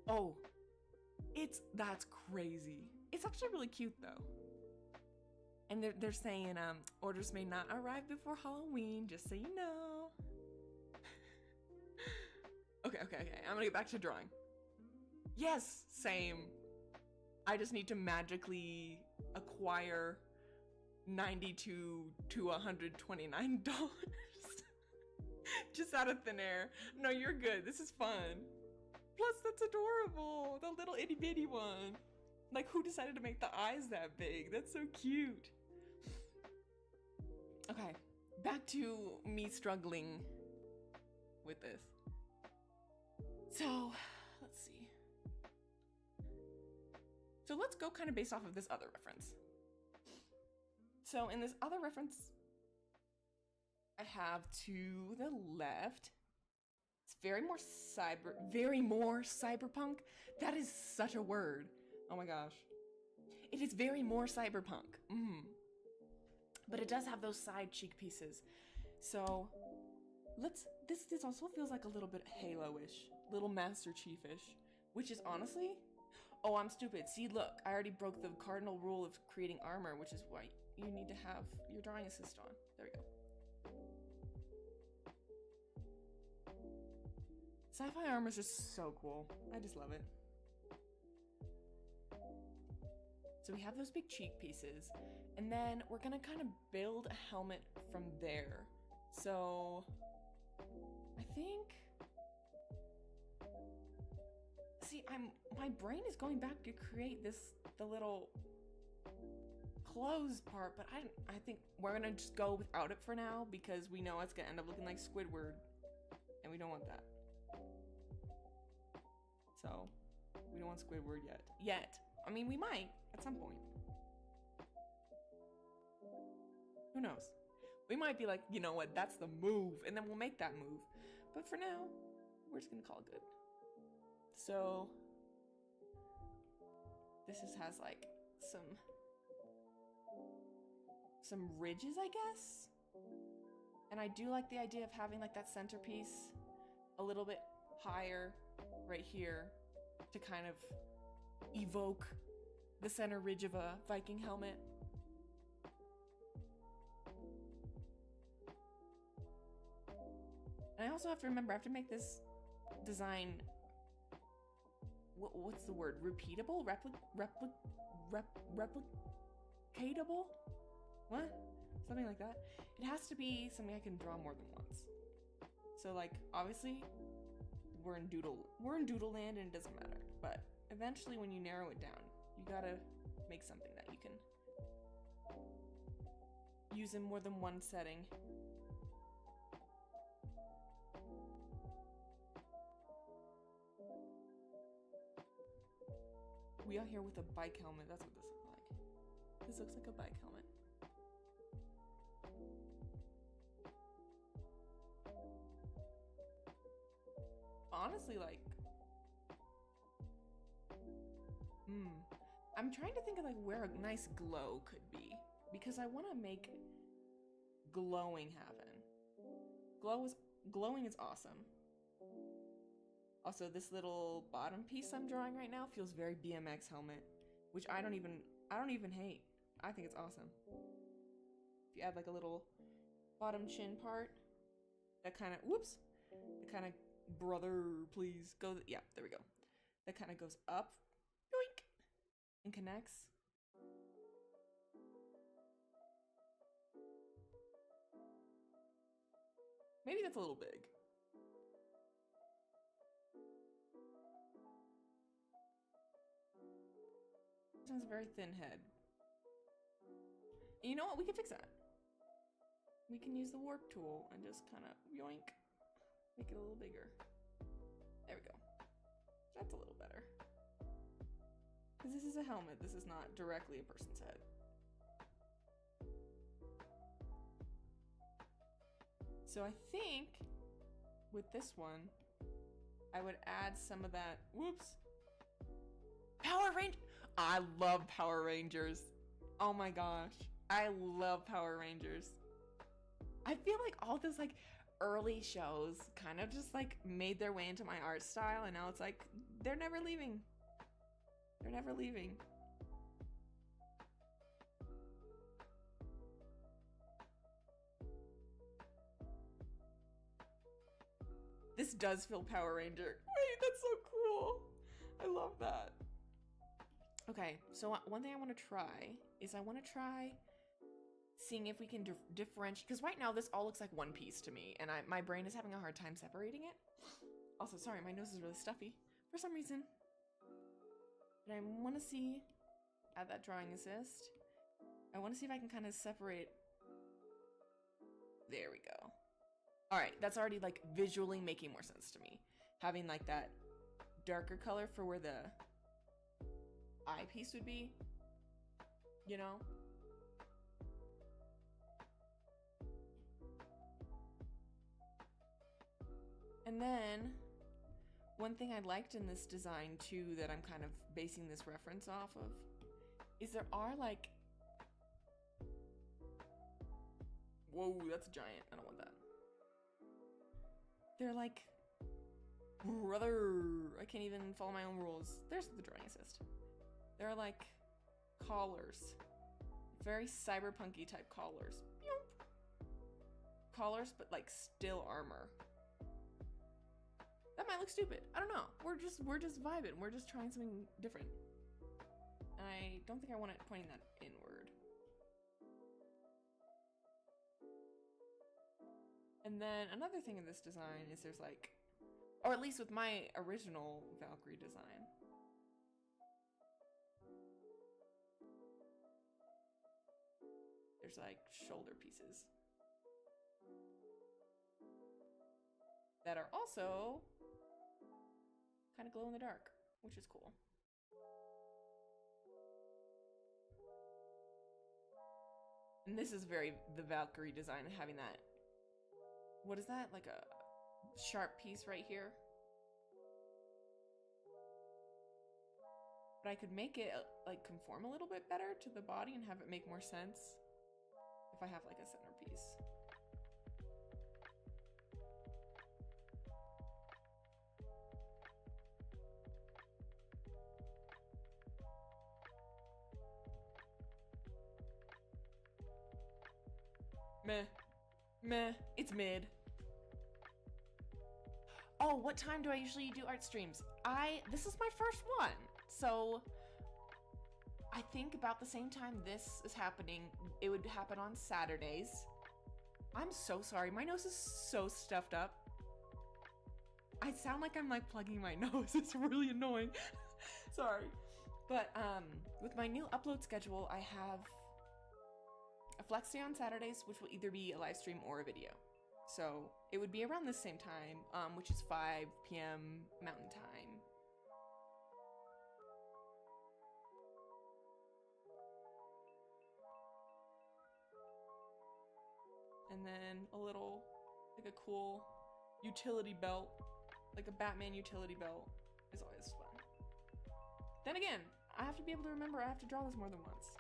Oh, that's crazy. It's actually really cute though. And they're saying orders may not arrive before Halloween, just so you know. Okay. I'm gonna get back to drawing. Yes, same. I just need to magically acquire $92 to $129. Just out of thin air. No, you're good. This is fun. Plus, that's adorable. The little itty bitty one. Like, who decided to make the eyes that big? That's so cute. Okay, back to me struggling with this. So, let's see. So let's go kind of based off of this other reference. So in this other reference, I have to the left, it's very more cyberpunk. That is such a word. Oh my gosh. It is very more cyberpunk. But it does have those side cheek pieces. So this also feels like a little bit Halo-ish, little Master Chief-ish, which is honestly, oh, I'm stupid. See, look, I already broke the cardinal rule of creating armor, which is why you need to have your drawing assist on. There we go. Sci-fi armor is just so cool. I just love it. So we have those big cheek pieces, and then we're gonna kind of build a helmet from there. So I think, see, my brain is going back to create the little clothes part, but I think we're gonna just go without it for now because we know it's gonna end up looking like Squidward, and we don't want that. So we don't want Squidward yet. I mean, we might at some point. Who knows? We might be like, you know what, that's the move, and then we'll make that move. But for now, we're just gonna call it good. So this has like some ridges, I guess. And I do like the idea of having like that centerpiece a little bit higher right here to kind of evoke the center ridge of a Viking helmet. And I also have to remember, I have to make this design, what's the word? Repeatable? Replicatable? What? Something like that. It has to be something I can draw more than once. So like, obviously, we're in Doodle land and it doesn't matter. But eventually when you narrow it down, you gotta make something that you can use in more than one setting. We are here with a bike helmet. That's what this looks like. This looks like a bike helmet. Honestly, like, I'm trying to think of like where a nice glow could be, because I want to make glowing happen. Glowing is awesome. Also, this little bottom piece I'm drawing right now feels very BMX helmet, which I don't even hate. I think it's awesome. If you add like a little bottom chin part, that kind of, that kind of, brother, please go, yeah, there we go. That kind of goes up, yoink, and connects. Maybe that's a little big. It has a very thin head. And you know what? We can fix that. We can use the warp tool and just kind of yoink, make it a little bigger. There we go. That's a little better. Because this is a helmet. This is not directly a person's head. So I think with this one, I would add some of that. Power Rangers. I love Power Rangers. Oh my gosh. I love Power Rangers. I feel like all those like early shows kind of just like made their way into my art style, and now it's like they're never leaving. They're never leaving. This does feel Power Ranger. Wait, that's so cool. I love that. Okay, so one thing I want to try is seeing if we can differentiate, because right now this all looks like one piece to me, and my brain is having a hard time separating it. Also, sorry, my nose is really stuffy for some reason. But I want to see, add that drawing assist. I want to see if I can kind of separate. There we go. All right, that's already like visually making more sense to me. Having like that darker color for where the eyepiece would be, you know? And then one thing I liked in this design too that I'm kind of basing this reference off of is there are like, whoa, that's a giant. I don't want that. They're like, brother, I can't even follow my own rules. There's the drawing assist. They're like collars, very cyberpunky type collars. Collars, but like still armor. That might look stupid. I don't know. We're just vibing. We're just trying something different. And I don't think I want it pointing that inward. And then another thing in this design is there's like, or at least with my original Valkyrie design, there's like shoulder pieces that are also kind of glow in the dark, which is cool. And this is very the Valkyrie design, having that, what is that, like a sharp piece right here. But I could make it like conform a little bit better to the body and have it make more sense if I have like a centerpiece. Meh, it's mid. Oh, what time do I usually do art streams? This is my first one, so I think about the same time this is happening, it would happen on Saturdays. I'm so sorry, my nose is so stuffed up. I sound like I'm like plugging my nose, it's really annoying. Sorry. But with my new upload schedule, I have a flex day on Saturdays, which will either be a live stream or a video. So it would be around the same time, which is 5 p.m. Mountain Time. And then a little, like a cool utility belt, like a Batman utility belt is always fun. Then again, I have to be able to remember I have to draw this more than once.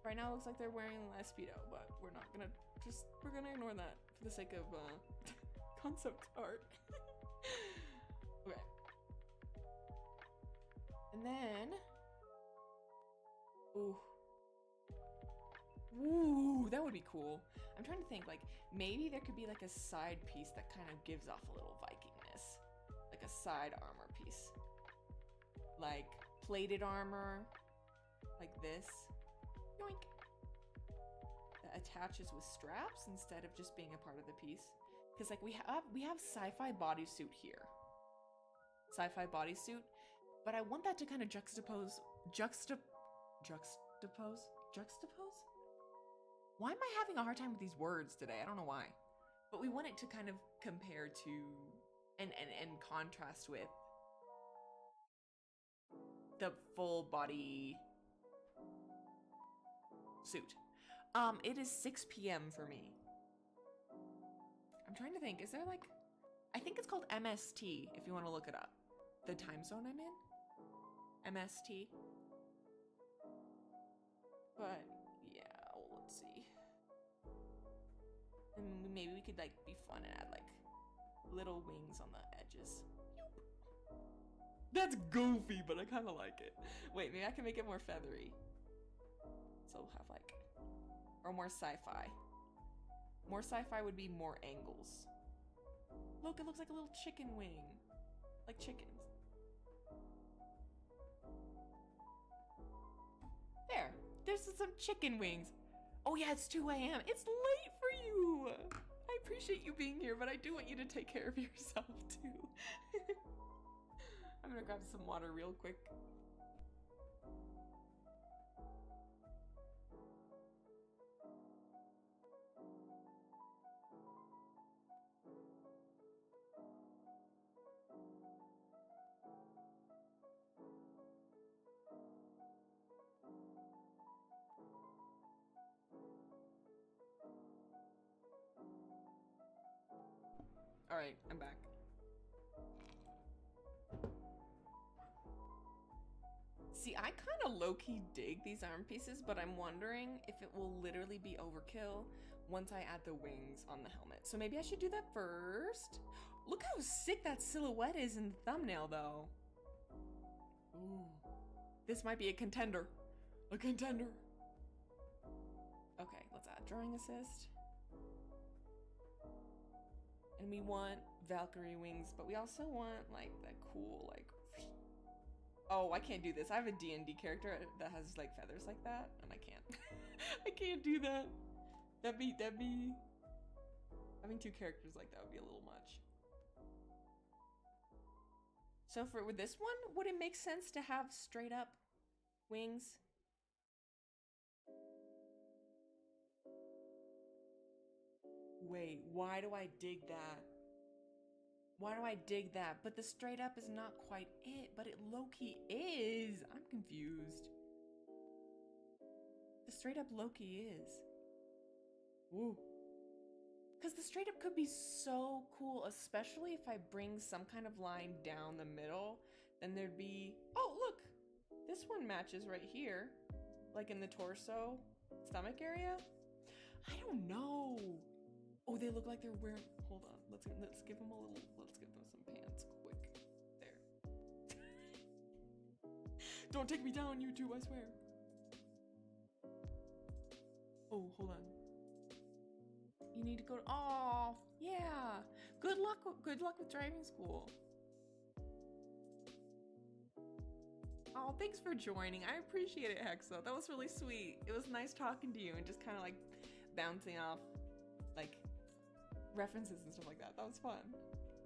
Right now it looks like they're wearing a Speedo, but we're gonna ignore that for the sake of concept art. Okay. And then, ooh, that would be cool. I'm trying to think, like, maybe there could be like a side piece that kind of gives off a little Vikingness. Like a side armor piece. Like plated armor, like this. Yoink. That attaches with straps instead of just being a part of the piece. Because like we have sci-fi bodysuit here. Sci-fi bodysuit. But I want that to kind of juxtapose? Why am I having a hard time with these words today? I don't know why. But we want it to kind of compare to and contrast with the full body suit. It is 6 p.m. for me. I'm trying to think, is there like, I think it's called MST if you want to look it up. The time zone I'm in? MST. But yeah, well, let's see. And maybe we could like be fun and add like little wings on the edges. That's goofy, but I kind of like it. Wait, maybe I can make it more feathery. So we'll have like, or more sci-fi. More sci-fi would be more angles. Look, it looks like a little chicken wing. Like chickens. There's some chicken wings. Oh yeah, it's 2 a.m. It's late for you. I appreciate you being here, but I do want you to take care of yourself too. I'm gonna grab some water real quick. All right, I'm back. See, I kind of low-key dig these arm pieces, but I'm wondering if it will literally be overkill once I add the wings on the helmet. So maybe I should do that first. Look how sick that silhouette is in the thumbnail, though. Ooh, this might be a contender. A contender. Okay, let's add drawing assist. And we want Valkyrie wings, but we also want like that cool like. Oh, I can't do this. I have a D&D character that has like feathers like that, and I can't. I can't do that. That'd be having two characters like that would be a little much. So with this one, would it make sense to have straight up wings? Wait, why do I dig that? Why do I dig that? But the straight up is not quite it, but it low-key is. I'm confused. The straight up low-key is. Woo. Because the straight up could be so cool, especially if I bring some kind of line down the middle, then there'd be, oh, look, this one matches right here, like in the torso, stomach area. I don't know. Oh, they look like they're wearing, hold on, let's give them a little, let's give them some pants quick. There. Don't take me down, YouTube, I swear. Oh, hold on. You need to go to, oh, yeah. Good luck with driving school. Oh, thanks for joining. I appreciate it, Hexo. That was really sweet. It was nice talking to you and just kind of like bouncing off like references and stuff like that. That was fun.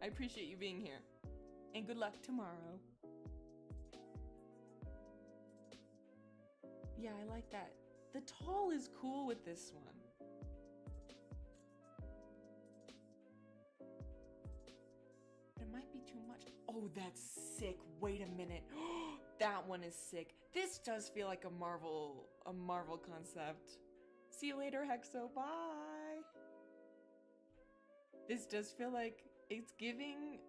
I appreciate you being here. And good luck tomorrow. Yeah, I like that. The tall is cool with this one. It might be too much. Oh, that's sick. Wait a minute. That one is sick. This does feel like a Marvel concept. See you later, Hexo. Bye. This does feel like it's giving.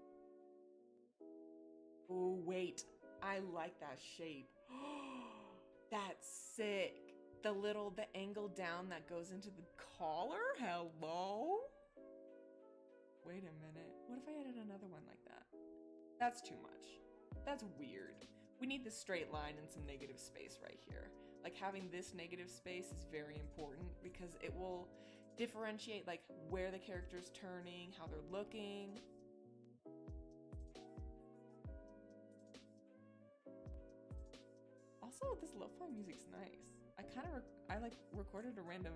Oh, wait. I like that shape. That's sick. The angle down that goes into the collar? Hello? Wait a minute. What if I added another one like that? That's too much. That's weird. We need the straight line and some negative space right here. Like having this negative space is very important because it will differentiate like where the character's turning, how they're looking. Also, this lo-fi music's nice. I like recorded a random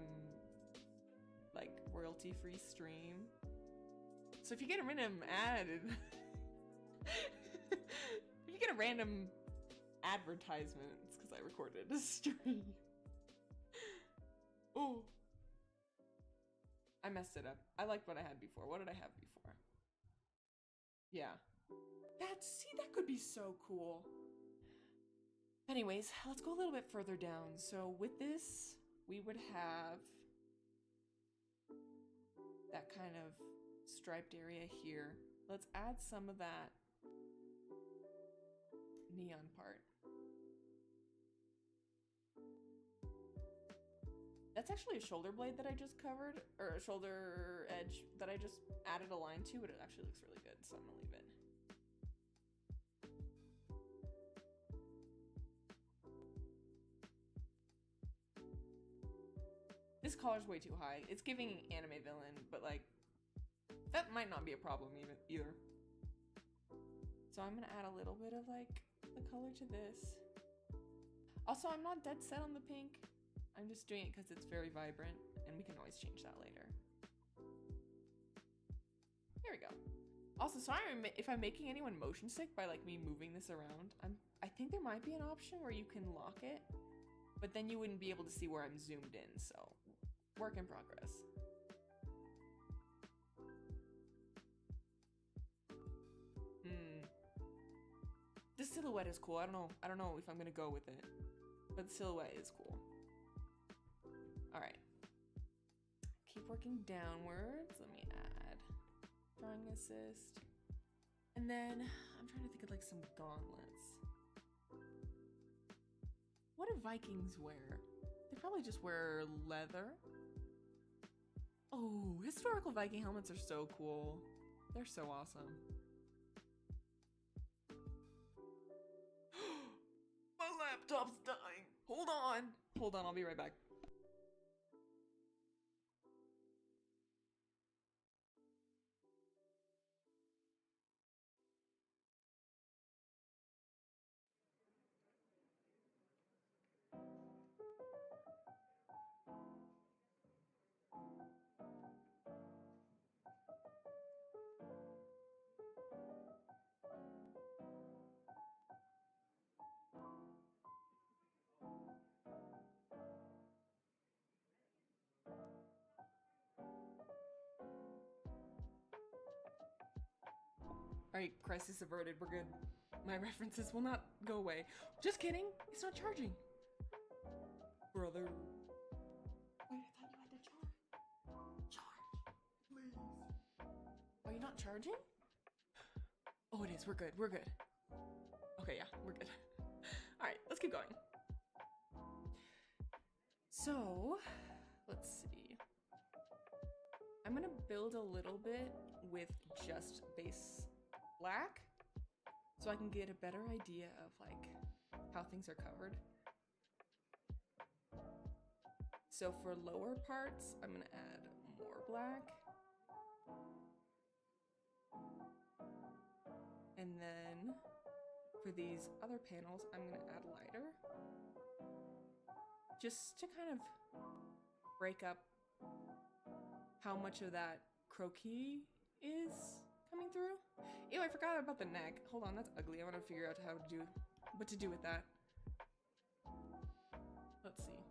like royalty-free stream. So if you get a random ad, if you get a random advertisement, it's because I recorded a stream. Oh, I messed it up. I liked what I had before. What did I have before? Yeah, that could be so cool. Anyways, let's go a little bit further down. So with this, we would have that kind of striped area here. Let's add some of that neon part. That's actually a shoulder blade that I just covered, or a shoulder edge that I just added a line to, but it actually looks really good, so I'm gonna leave it. This collar's way too high. It's giving anime villain, but like, that might not be a problem either. So I'm gonna add a little bit of like the color to this. Also, I'm not dead set on the pink. I'm just doing it because it's very vibrant and we can always change that later. There we go. Also, sorry if I'm making anyone motion sick by like me moving this around. I think there might be an option where you can lock it, but then you wouldn't be able to see where I'm zoomed in, so work in progress. The silhouette is cool. I don't know if I'm gonna go with it, but the silhouette is cool. All right. Keep working downwards. Let me add drawing assist. And then I'm trying to think of like some gauntlets. What do Vikings wear? They probably just wear leather. Oh, historical Viking helmets are so cool. They're so awesome. My laptop's dying. Hold on. Hold on, I'll be right back. Alright, crisis averted, we're good. My references will not go away. Just kidding, it's not charging. Brother. Wait, I thought you had to charge. Charge, please. Are you not charging? Oh, it is, we're good, we're good. Okay, yeah, we're good. Alright, let's keep going. So, let's see. I'm gonna build a little bit with just base black so I can get a better idea of like how things are covered. So for lower parts, I'm gonna add more black. And then for these other panels, I'm gonna add lighter. Just to kind of break up how much of that croquis is coming through. Ew, I forgot about the neck. Hold on, that's ugly. I want to figure out what to do with that. Let's see.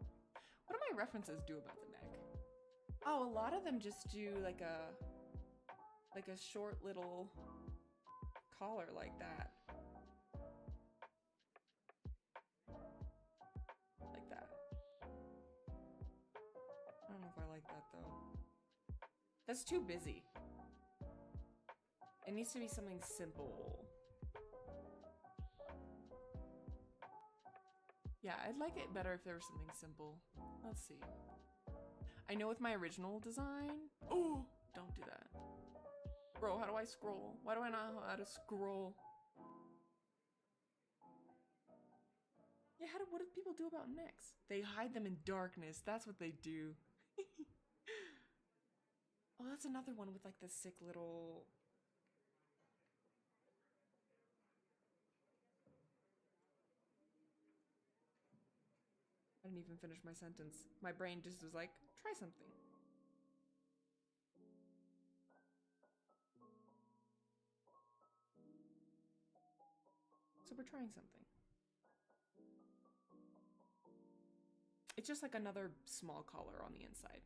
What do my references do about the neck? Oh, a lot of them just do like a short little collar like that. Like that. I don't know if I like that though. That's too busy. It needs to be something simple. Yeah, I'd like it better if there was something simple. Let's see. I know with my original design... Oh, don't do that. Bro, how do I scroll? Why do I not know how to scroll? Yeah, what do people do about necks? They hide them in darkness. That's what they do. Oh, that's another one with like the sick little... I didn't even finish my sentence. My brain just was like, try something. So we're trying something. It's just like another small collar on the inside.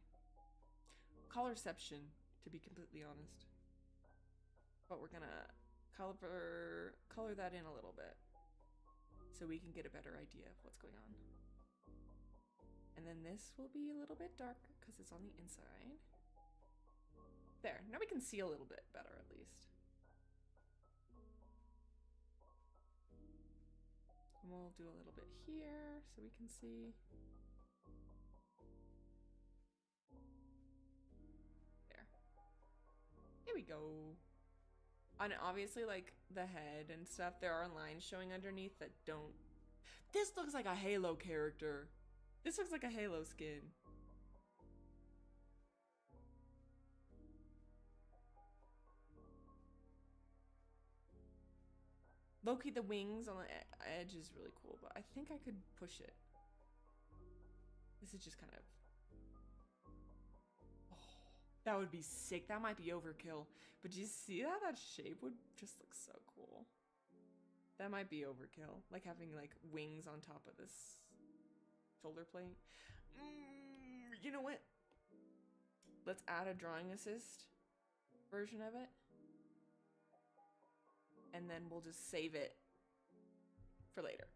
Collarception, to be completely honest. But we're gonna color that in a little bit so we can get a better idea of what's going on. And then this will be a little bit darker because it's on the inside. There, now we can see a little bit better at least. And we'll do a little bit here so we can see. There. Here we go. And obviously, like, the head and stuff, there are lines showing underneath that don't... This looks like a Halo character. This looks like a Halo skin. Low-key, the wings on the edge is really cool, but I think I could push it. This is just kind of... Oh, that would be sick. That might be overkill. But do you see that? That shape would just look so cool. That might be overkill. Like having like wings on top of this shoulder plate. You know what? Let's add a drawing assist version of it. And then we'll just save it for later.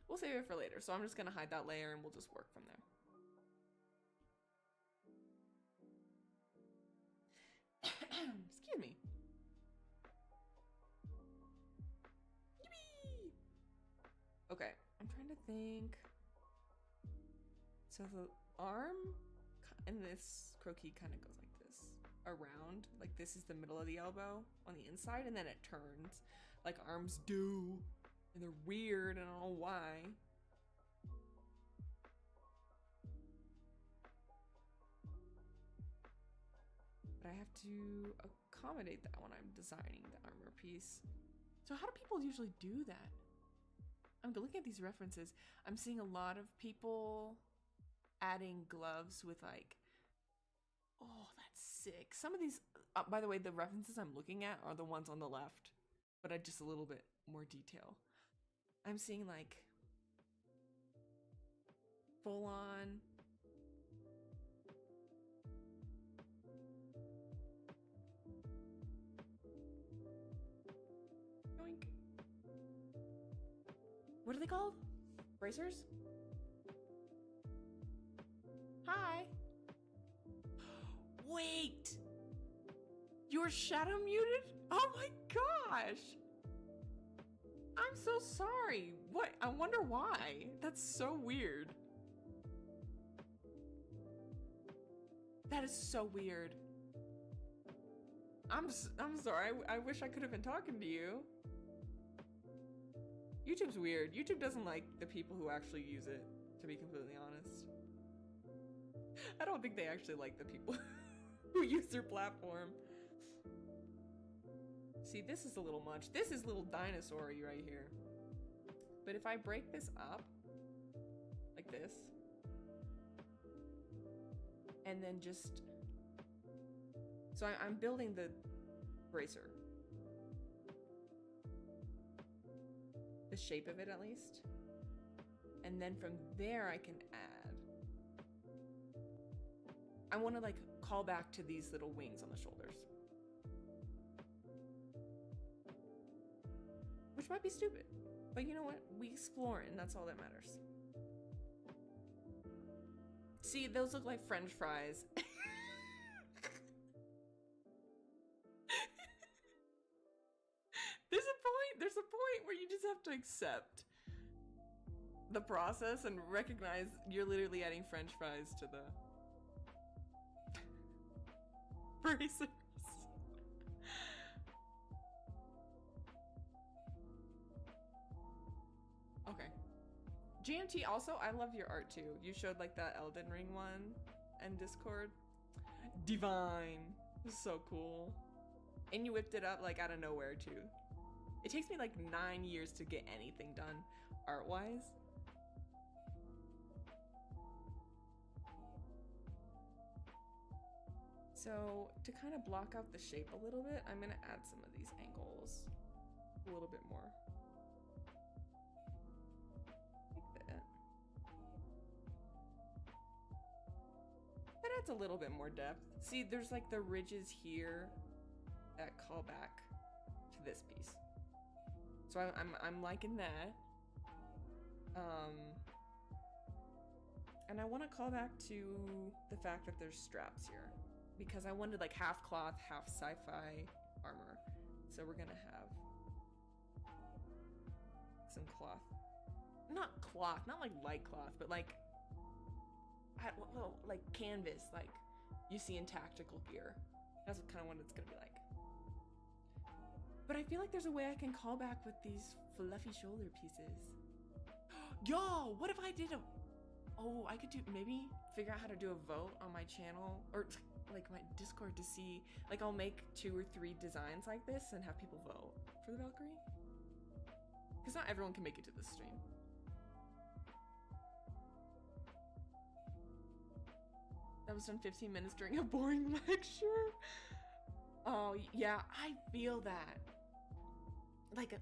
We'll save it for later. So I'm just gonna hide that layer and we'll just work from there. think. So the arm and this croquis kind of goes like this around. Like this is the middle of the elbow on the inside, and then it turns like arms do. And they're weird, and I don't know why. But I have to accommodate that when I'm designing the armor piece. So how do people usually do that? I'm looking at these references. I'm seeing a lot of people adding gloves with like, oh, that's sick. Some of these, by the way, the references I'm looking at are the ones on the left, but I just a little bit more detail. I'm seeing like full on yoink. What are they called? Bracers? Hi. Wait. You're shadow muted? Oh my gosh. I'm so sorry. What? I wonder why. That's so weird. That is so weird. I'm sorry. I wish I could have been talking to you. YouTube's weird. YouTube doesn't like the people who actually use it, to be completely honest. I don't think they actually like the people who use their platform. See, this is a little much. This is little dinosaur-y right here. But if I break this up, like this, and then just... So I'm building the bracer. The shape of it, at least. And then from there, I can add. I want to, like, call back to these little wings on the shoulders. Which might be stupid. But you know what? We explore it, and that's all that matters. See, those look like French fries. There's a point where you just have to accept the process and recognize you're literally adding French fries to the bracers. Okay. GMT also, I love your art too. You showed like that Elden Ring one and Discord. Divine. So cool. And you whipped it up like out of nowhere too. It takes me like 9 years to get anything done art-wise. So to kind of block out the shape a little bit, I'm gonna add some of these angles a little bit more. Like that. That adds a little bit more depth. See, there's like the ridges here that call back to this piece. So I'm liking that. And I want to call back to the fact that there's straps here, because I wanted like half cloth, half sci-fi armor. So we're gonna have some cloth. Not cloth, not like light cloth, but like, well, like canvas, like you see in tactical gear. That's kind of what it's gonna be like. But I feel like there's a way I can call back with these fluffy shoulder pieces. Yo, what if I did a... Oh, I could do... Maybe figure out how to do a vote on my channel, or like my Discord, to see... Like I'll make 2 or 3 designs like this and have people vote for the Valkyrie. Because not everyone can make it to this stream. That was done 15 minutes during a boring lecture. Oh, yeah, I feel that. Like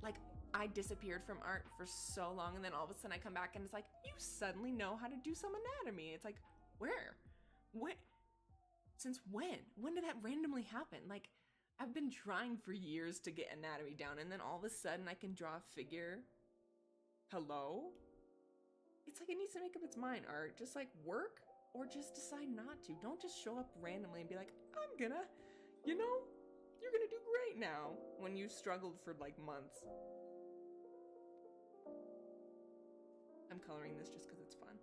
I disappeared from art for so long, and then all of a sudden I come back and it's like, you suddenly know how to do some anatomy. It's like, where? When? Since when? When did that randomly happen? Like, I've been trying for years to get anatomy down, and then all of a sudden I can draw a figure. Hello? It's like it needs to make up its mind, art. Just like work, or just decide not to. Don't just show up randomly and be like, I'm gonna, you know, you're gonna do great now, when you struggled for like months. I'm coloring this just because it's fun.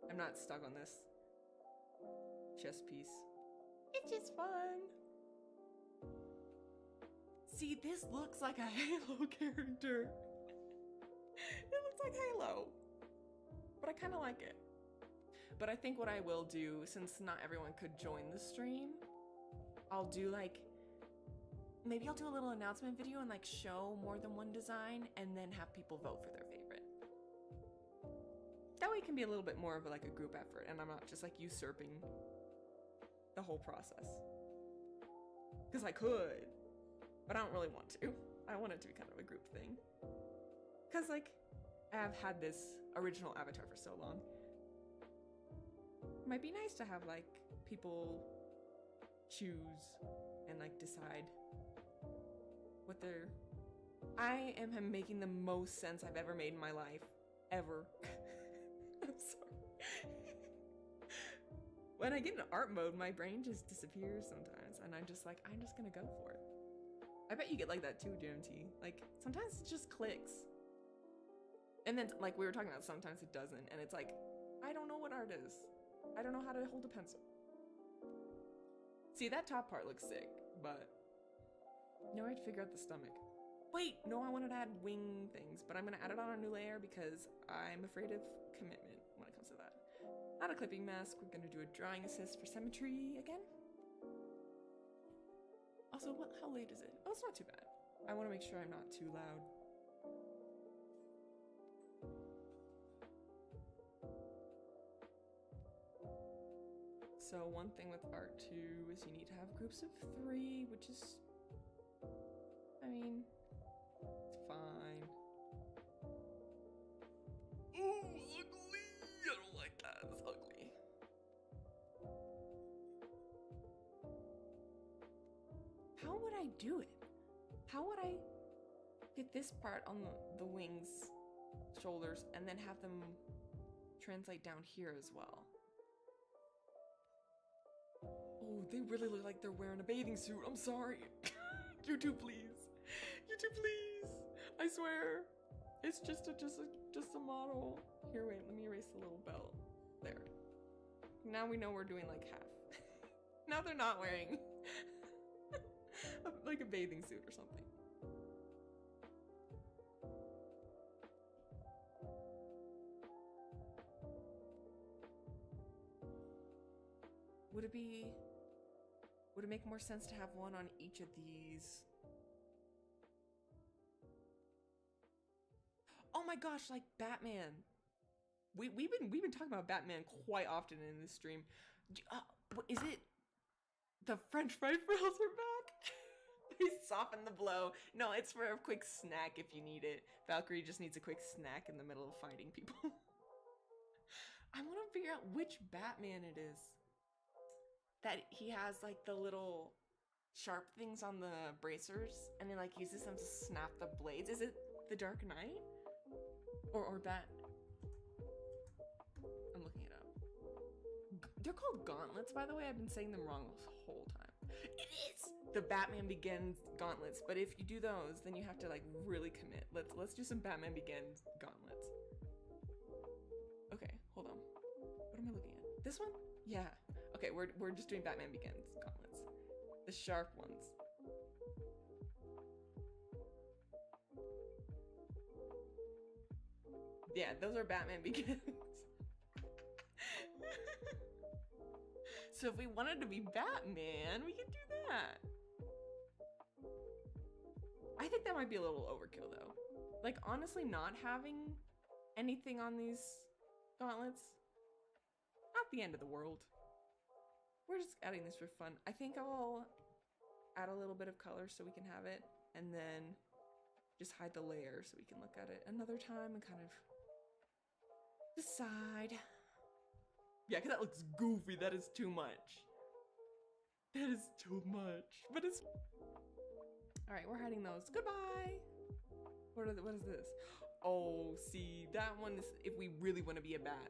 I'm not stuck on this chess piece. It's just fun. See, this looks like a Halo character. It looks like Halo. But I kind of like it. But I think what I will do, since not everyone could join the stream, I'll do like, maybe I'll do a little announcement video and like show more than one design and then have people vote for their favorite. That way it can be a little bit more of like a group effort and I'm not just like usurping the whole process. Because I could, but I don't really want to. I want it to be kind of a group thing. Because like, I've had this original avatar for so long. It might be nice to have like people choose and like decide what they're... I am making the most sense I've ever made in my life. Ever. I'm sorry. When I get in art mode, my brain just disappears sometimes and I'm just like, I'm just gonna go for it. I bet you get like that too, GMT. Like, sometimes it just clicks. And then, like we were talking about, sometimes it doesn't. And it's like, I don't know what art is. I don't know how to hold a pencil. See, that top part looks sick, but now I have to figure out the stomach. Wait, no, I wanted to add wing things, but I'm gonna add it on a new layer because I'm afraid of commitment when it comes to that. Not a clipping mask, we're gonna do a drawing assist for symmetry again. Also, how late is it? Oh, it's not too bad. I wanna make sure I'm not too loud. So one thing with art too is you need to have groups of 3, which is, I mean, it's fine. Ooh, ugly! I don't like that, it's ugly. How would I do it? How would I get this part on the wings, shoulders, and then have them translate down here as well? Oh, they really look like they're wearing a bathing suit. I'm sorry. YouTube, please. YouTube, please. I swear. It's just a model. Here, wait. Let me erase the little belt. There. Now we know we're doing like half. Now they're not wearing like a bathing suit or something. Would it make more sense to have one on each of these? Oh my gosh, like Batman. We've been talking about Batman quite often in this stream. Is it the French fry frills are back? They soften the blow. No, it's for a quick snack if you need it. Valkyrie just needs a quick snack in the middle of fighting people. I want to figure out which Batman it is. That he has like the little sharp things on the bracers and then like uses them to snap the blades. Is it the Dark Knight? Or Bat? I'm looking it up. They're called gauntlets, by the way. I've been saying them wrong this whole time. It is the Batman Begins gauntlets, but if you do those, then you have to like really commit. Let's do some Batman Begins gauntlets. Okay, hold on. What am I looking at? This one? Yeah. Okay, we're just doing Batman Begins gauntlets. The sharp ones. Yeah, those are Batman Begins. So if we wanted to be Batman, we could do that. I think that might be a little overkill though. Like honestly, not having anything on these gauntlets, not the end of the world. We're just adding this for fun. I think I'll add a little bit of color so we can have it, and then just hide the layer so we can look at it another time and kind of decide. Yeah, because that looks goofy. That is too much. That is too much. But it's... Alright, we're hiding those. Goodbye! What is this? Oh, see, that one is if we really want to be a bat.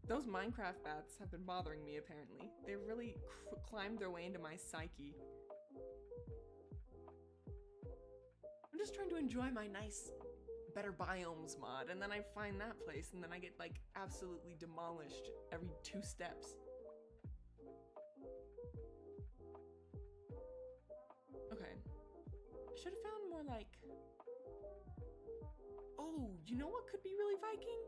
Those Minecraft bats have been bothering me, apparently. They really climbed their way into my psyche. I'm just trying to enjoy my nice better biomes mod, and then I find that place, and then I get like absolutely demolished every 2 steps. Okay. I should have found more like... Oh, you know what could be really Viking?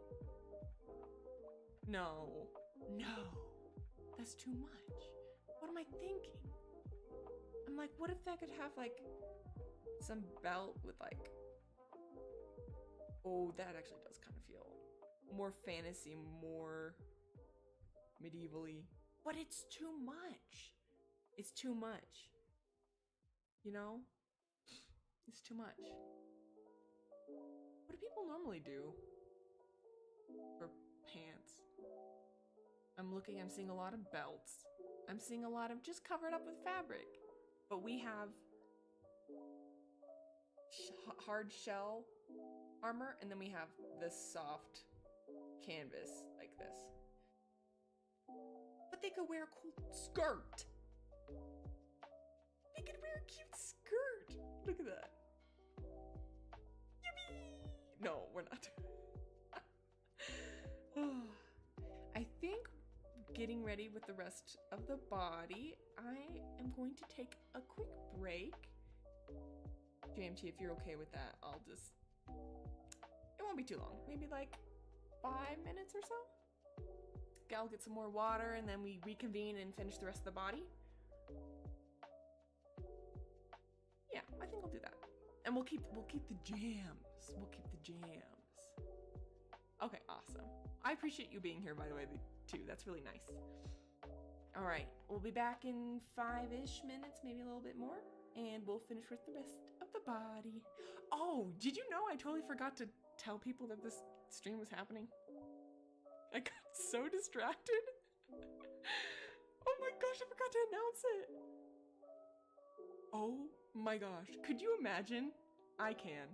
No. No. That's too much. What am I thinking? I'm like, what if that could have like some belt with like... Oh, that actually does kind of feel more fantasy, more medievally. But it's too much. It's too much. You know? It's too much. What do people normally do for pants? I'm seeing a lot of belts. I'm seeing a lot of just covered up with fabric. But we have hard shell armor, and then we have this soft canvas like this. But they could wear a cool skirt. They could wear a cute skirt. Look at that. Yippee! No, we're not. I think getting ready with the rest of the body, I am going to take a quick break. JMT, if you're okay with that, I'll just... It won't be too long. Maybe like 5 minutes or so? I'll get some more water and then we reconvene and finish the rest of the body. Yeah, I think I'll do that. And we'll keep the jams. We'll keep the jams. Okay, awesome. I appreciate you being here, by the way, too. That's really nice. All right, we'll be back in 5-ish minutes, maybe a little bit more, and we'll finish with the rest of the body. Oh, did you know I totally forgot to tell people that this stream was happening? I got so distracted. Oh my gosh, I forgot to announce it. Oh my gosh, could you imagine? I can.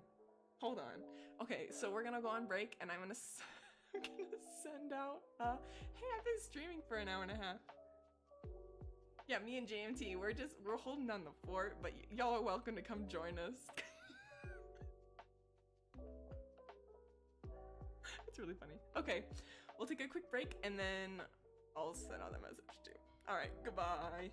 Hold on. Okay, so we're gonna go on break and I'm gonna send out, hey, I've been streaming for an hour and a half. Yeah, me and JMT, we're holding down the fort, but y'all are welcome to come join us. It's really funny. Okay, we'll take a quick break and then I'll send out the message too. All right, goodbye.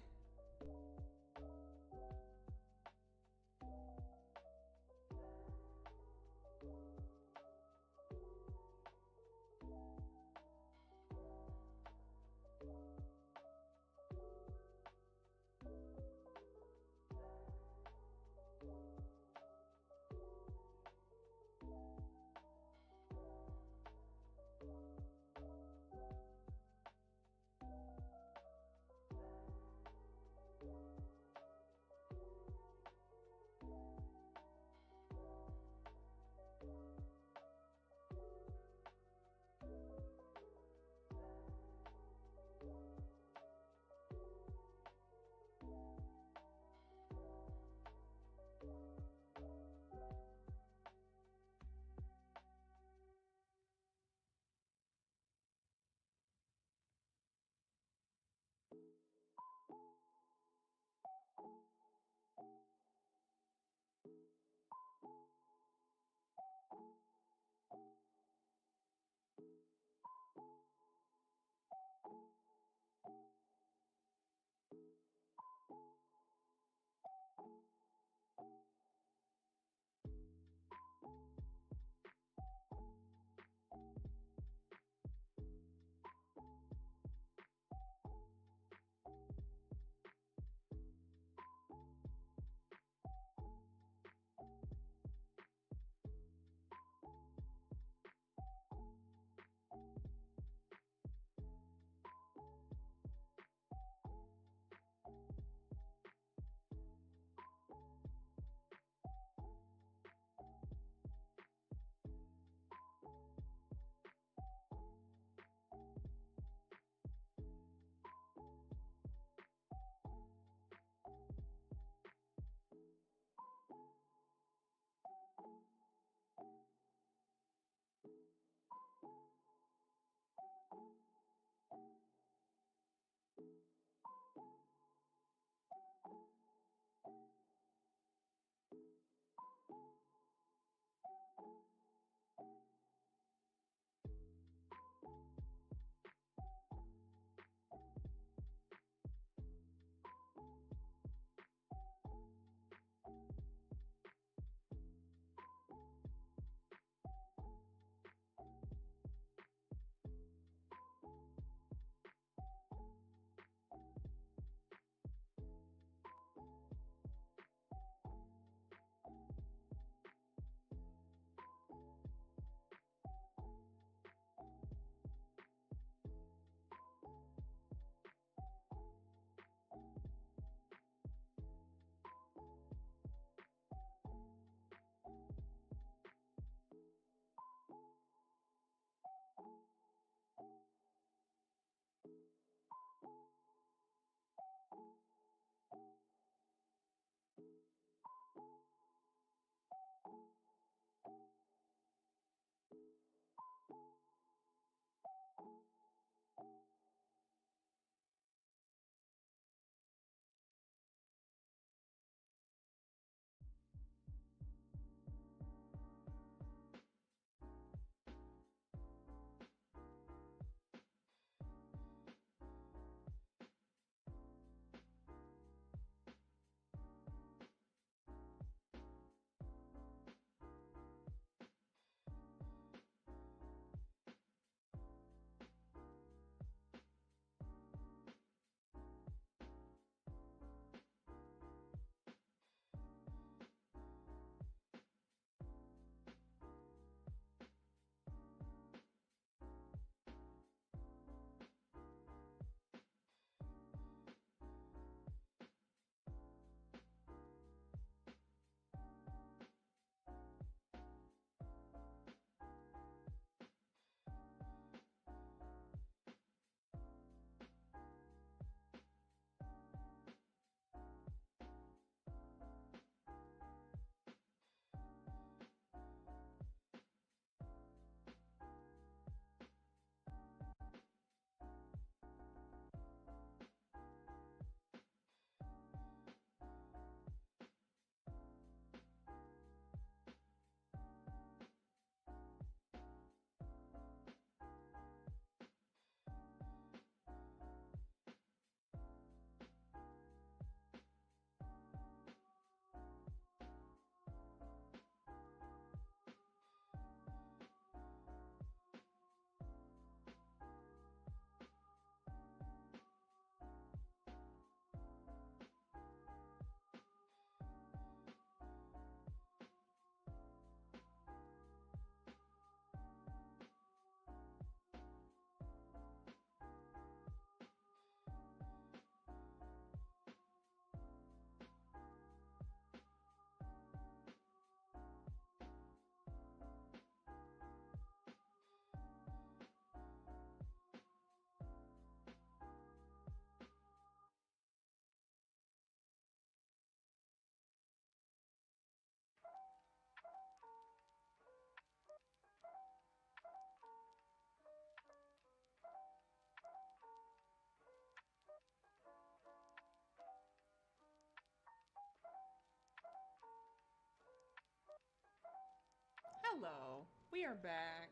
Hello, we are back.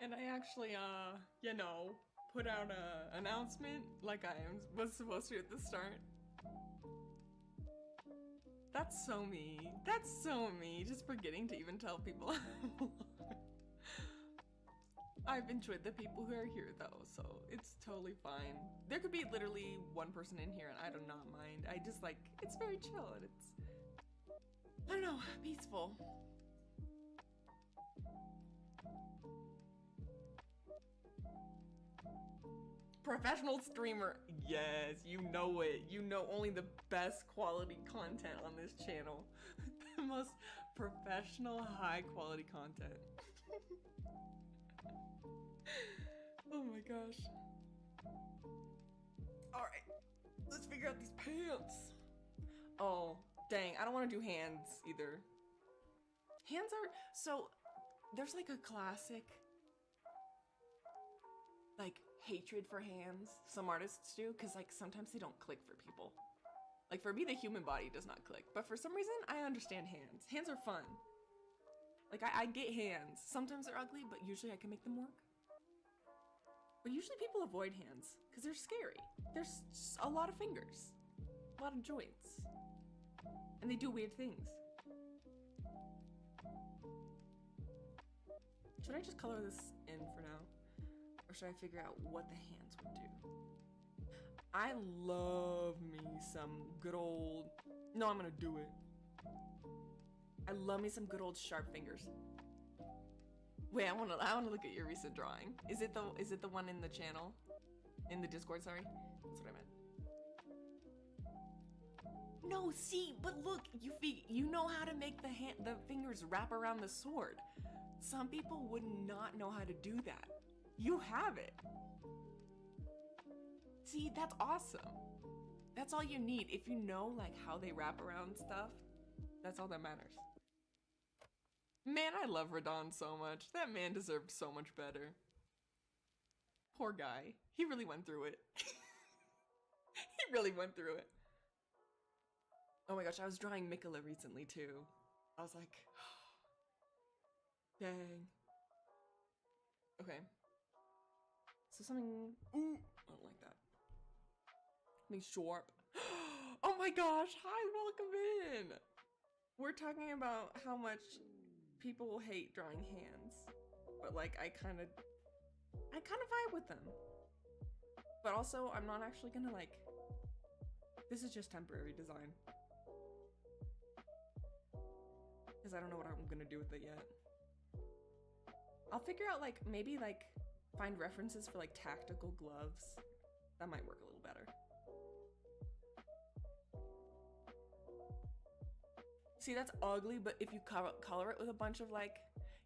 And I actually, you know, put out a announcement like I was supposed to at the start. That's so me. That's so me. Just forgetting to even tell people. I've enjoyed the people who are here though, so it's totally fine. There could be literally one person in here and I do not mind. I just like, it's very chill and it's, I don't know, peaceful. Professional streamer. Yes, you know it. You know only the best quality content on this channel. The most professional, high quality content. Oh my gosh. Alright, let's figure out these pants. Oh, dang, I don't want to do hands either. Hands are, so there's like a classic, like, hatred for hands some artists do, because like sometimes they don't click for people. Like for me, the human body does not click, but for some reason, I understand hands. Hands are fun. Like I get hands. Sometimes they're ugly, but usually I can make them work. But usually people avoid hands because they're scary. There's a lot of fingers, a lot of joints, and they do weird things. Should I just color this in for now? Or should I figure out what the hands would do? I love me some good old, no, I'm gonna do it. I love me some good old sharp fingers. Wait, I wanna look at your recent drawing. Is it the one in the channel? In the Discord, sorry? That's what I meant. No, see, but look, you know how to make the fingers wrap around the sword. Some people would not know how to do that. You have it. See, that's awesome. That's all you need. If you know like how they wrap around stuff, that's all that matters. Man, I love Radon so much. That man deserved so much better. Poor guy. He really went through it. He really went through it. Oh my gosh, I was drawing Mikola recently too. I was like, dang. Okay. So something, ooh, I don't like that. Something sharp. Oh my gosh, hi, welcome in. We're talking about how much people hate drawing hands, but like I kind of vibe with them. But also, I'm not actually gonna like, this is just temporary design. Because I don't know what I'm gonna do with it yet. I'll figure out like, maybe like, find references for like tactical gloves. That might work a little better. See, that's ugly, but if you color it with a bunch of like,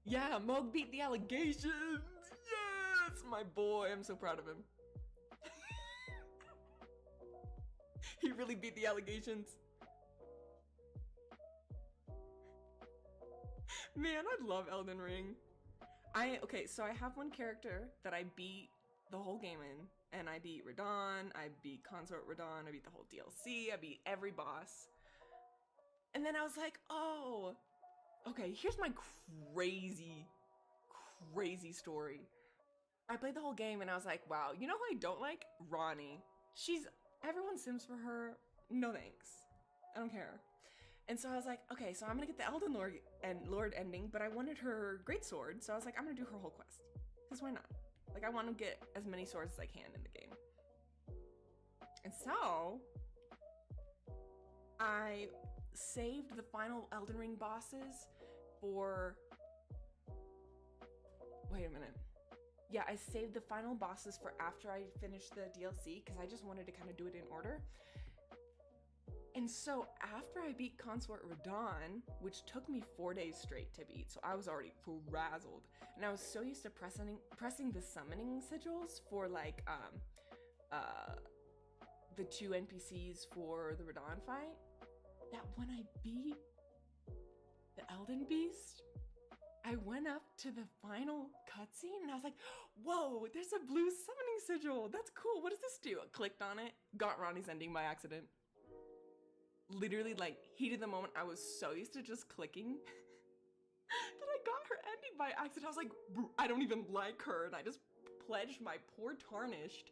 yeah, Mug beat the allegations! Yes! My boy, I'm so proud of him. He really beat the allegations. Man, I love Elden Ring. Okay, so I have one character that I beat the whole game in, and I beat Radon, I beat Consort Radon, I beat the whole DLC, I beat every boss. And then I was like, oh, okay, here's my crazy story. I played the whole game and I was like, wow, you know who I don't like? Ronnie. Everyone sims for her, no thanks. I don't care. And so I was like, okay, so I'm gonna get the Elden Lord ending, but I wanted her greatsword, so I was like, I'm gonna do her whole quest. Because why not? Like, I want to get as many swords as I can in the game. And so, I saved the final Elden Ring bosses for... Wait a minute. Yeah, I saved the final bosses for after I finished the DLC, because I just wanted to kind of do it in order. And so after I beat Consort Radon, which took me 4 days straight to beat, so I was already frazzled, and I was so used to pressing the summoning sigils for like the 2 NPCs for the Radon fight, that when I beat the Elden Beast, I went up to the final cutscene and I was like, whoa, there's a blue summoning sigil. That's cool. What does this do? I clicked on it, got Ronnie's ending by accident. literally like heat of the moment, I was so used to just clicking that I got her ending by accident. I was like, I don't even like her, and I just pledged my poor Tarnished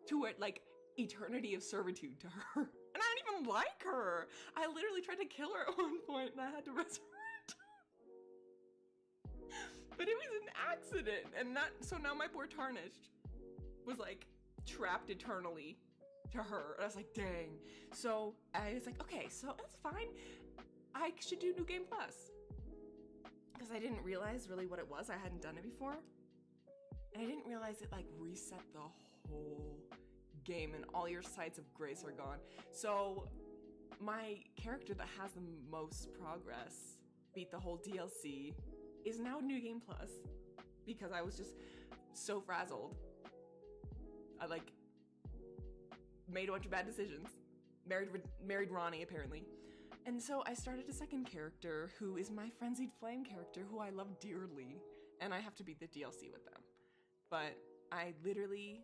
to it, like eternity of servitude to her. And I don't even like her. I literally tried to kill her at one point, and I had to resurrect. But it was an accident, and so now my poor Tarnished was like trapped eternally to her, and I was like, dang. So I was like, okay, so that's fine. I should do New Game Plus, because I didn't realize really what it was. I hadn't done it before, and I didn't realize it like reset the whole game, and all your sights of grace are gone. So my character that has the most progress, beat the whole DLC, is now New Game Plus, because I was just so frazzled. I like made a bunch of bad decisions, married Ronnie apparently, and so I started a second character who is my Frenzied Flame character, who I love dearly, and I have to beat the DLC with them. But I literally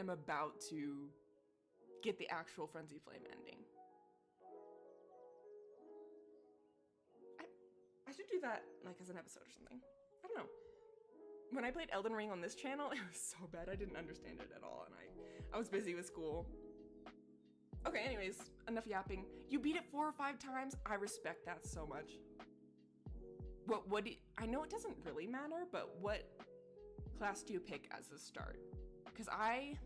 am about to get the actual Frenzied Flame ending. I should do that like as an episode or something. I don't know. When I played Elden Ring on this channel, it was so bad. I didn't understand it at all, and I was busy with school. Okay, anyways, enough yapping. You beat it 4 or 5 times. I respect that so much. I know it doesn't really matter, but what class do you pick as a start? Because I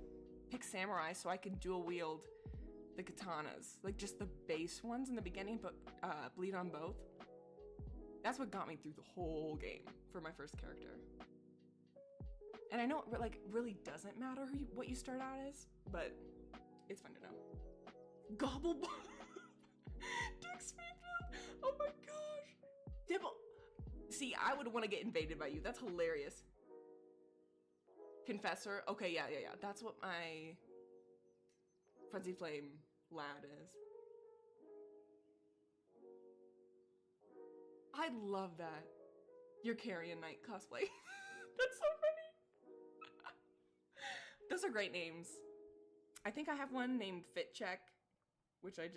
pick Samurai so I can dual wield the katanas, like just the base ones in the beginning, but bleed on both. That's what got me through the whole game for my first character. And I know it like really doesn't matter what you start out as, but it's fun to know. Gobblebot! Dex feedback! Oh my gosh! Dibble! See, I would want to get invaded by you. That's hilarious. Confessor? Okay, yeah. That's what my Frenzied Flame lad is. I love that. You're Carrion Knight cosplay. That's so funny. Those are great names. I think I have one named Fit Check, which I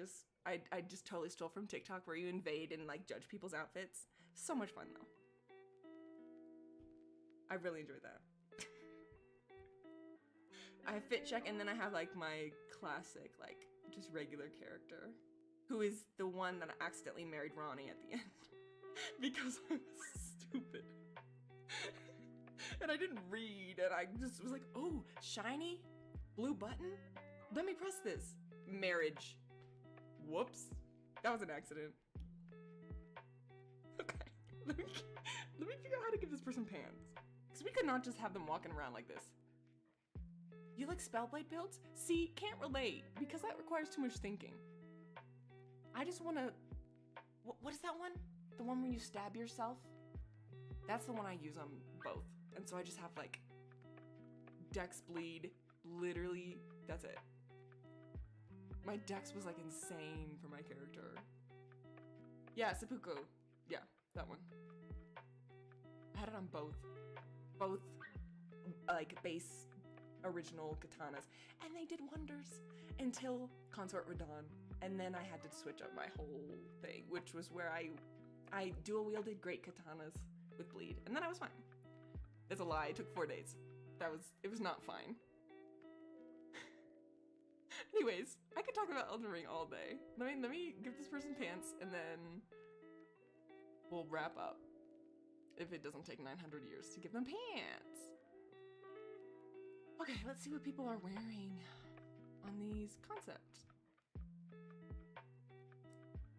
just totally stole from TikTok, where you invade and like judge people's outfits. So much fun though. I really enjoyed that. I have Fit Check, and then I have like my classic, like just regular character, who is the one that accidentally married Ronnie at the end. Because I was stupid. And I didn't read, and I just was like, oh, shiny? Blue button? Let me press this. Marriage. Whoops. That was an accident. Okay. Let me figure out how to give this person pants. Because we could not just have them walking around like this. You like Spellblade builds? See, can't relate, because that requires too much thinking. I just want to... What is that one? The one where you stab yourself? That's the one I use on both. And so I just have like Dex bleed. Literally, that's it. My Dex was like insane for my character. Yeah, Seppuku. Yeah, that one. I had it on both. Both like base original katanas. And they did wonders until Consort Radon. And then I had to switch up my whole thing, which was where I dual wielded great katanas with bleed, and then I was fine. It's a lie. It took 4 days. It was not fine. Anyways, I could talk about Elden Ring all day. Let me give this person pants, and then we'll wrap up. If it doesn't take 900 years to give them pants. Okay, let's see what people are wearing on these concepts.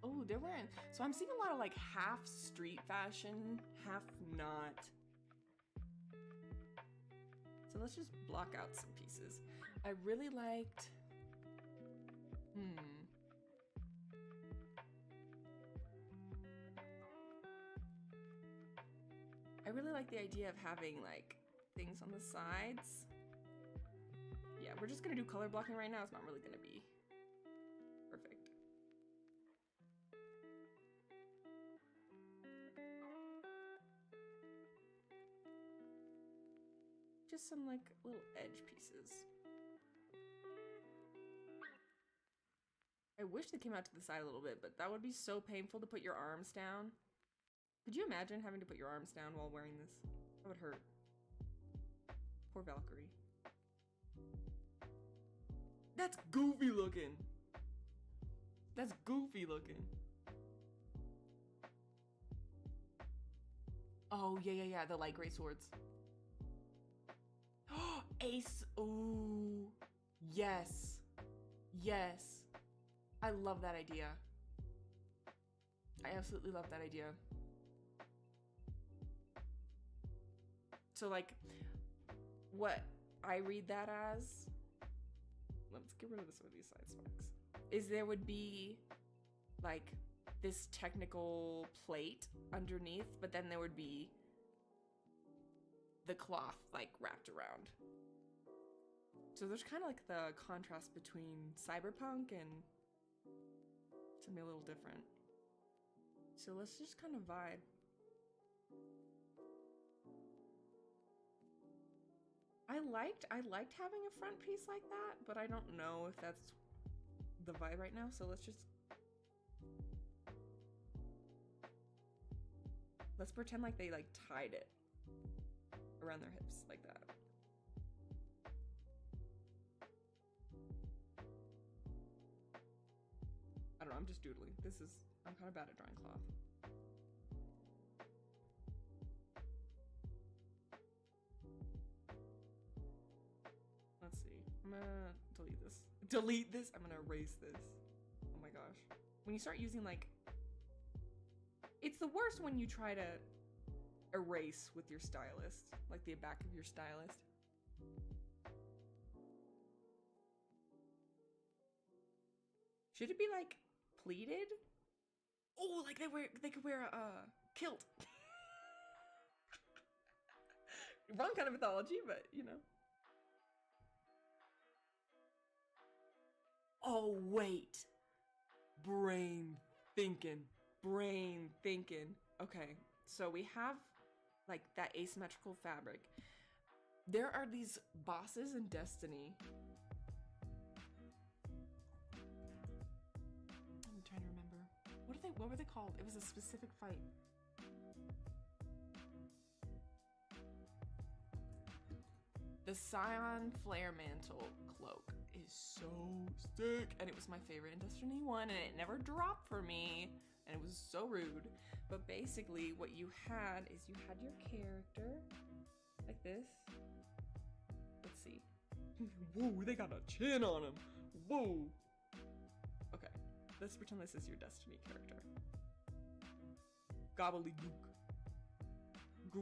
Oh, they're wearing... So I'm seeing a lot of like half street fashion, half not. So let's just block out some pieces. I really liked... I really like the idea of having like things on the sides. Yeah, we're just gonna do color blocking right now. It's not really gonna be perfect. Just some like little edge pieces. I wish they came out to the side a little bit, but that would be so painful to put your arms down. Could you imagine having to put your arms down while wearing this? That would hurt. Poor Valkyrie. That's goofy looking. That's goofy looking. Oh, yeah. The light gray swords. Ace. Ooh. Yes. Yes. I love that idea. I absolutely love that idea. So, like, what I read that as, let's get rid of some of these side specs, is there would be, like, this technical plate underneath, but then there would be the cloth, like, wrapped around. So there's kind of like the contrast between cyberpunk and something a little different. So let's just kind of vibe. I liked having a front piece like that, but I don't know if that's the vibe right now, so let's pretend like they like tied it around their hips like that. I don't know, I'm just doodling. I'm kind of bad at drawing cloth. Let's see. I'm gonna delete this. Delete this? I'm gonna erase this. Oh my gosh. When you start using like... It's the worst when you try to erase with your stylist. Like the back of your stylist. Should it be like pleated? Oh, like they could wear a kilt. Wrong kind of mythology, but you know. Oh, wait. Brain thinking. Okay, so we have like that asymmetrical fabric. There are these bosses in Destiny. I'm trying to remember. What were they called? It was a specific fight. The Scion Flare Mantle cloak is so sick, and it was my favorite in Destiny 1, and it never dropped for me, and it was so rude. But basically, what you had is you had your character like this. Let's see. Whoa, they got a chin on him. Whoa. Okay, let's pretend this is your Destiny character. Gobbledygook.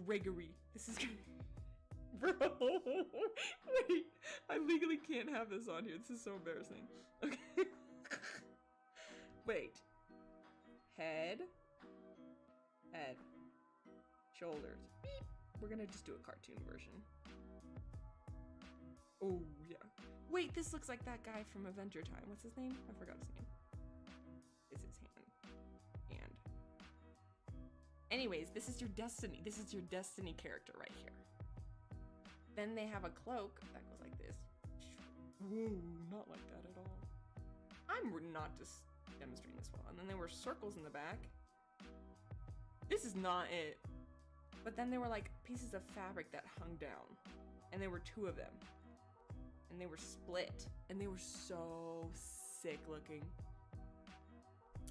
Gregory. This is Bro, wait, I legally can't have this on here. This is so embarrassing. Okay. Wait. Head. Shoulders. Beep. We're gonna just do a cartoon version. Oh, yeah. Wait, this looks like that guy from Adventure Time. What's his name? I forgot his name. It's his hand. Anyways, this is your Destiny character right here. Then they have a cloak that goes like this. Whoa, not like that at all. I'm not just demonstrating this well. And then there were circles in the back. This is not it. But then there were like pieces of fabric that hung down. And there were two of them. And they were split. And they were so sick looking.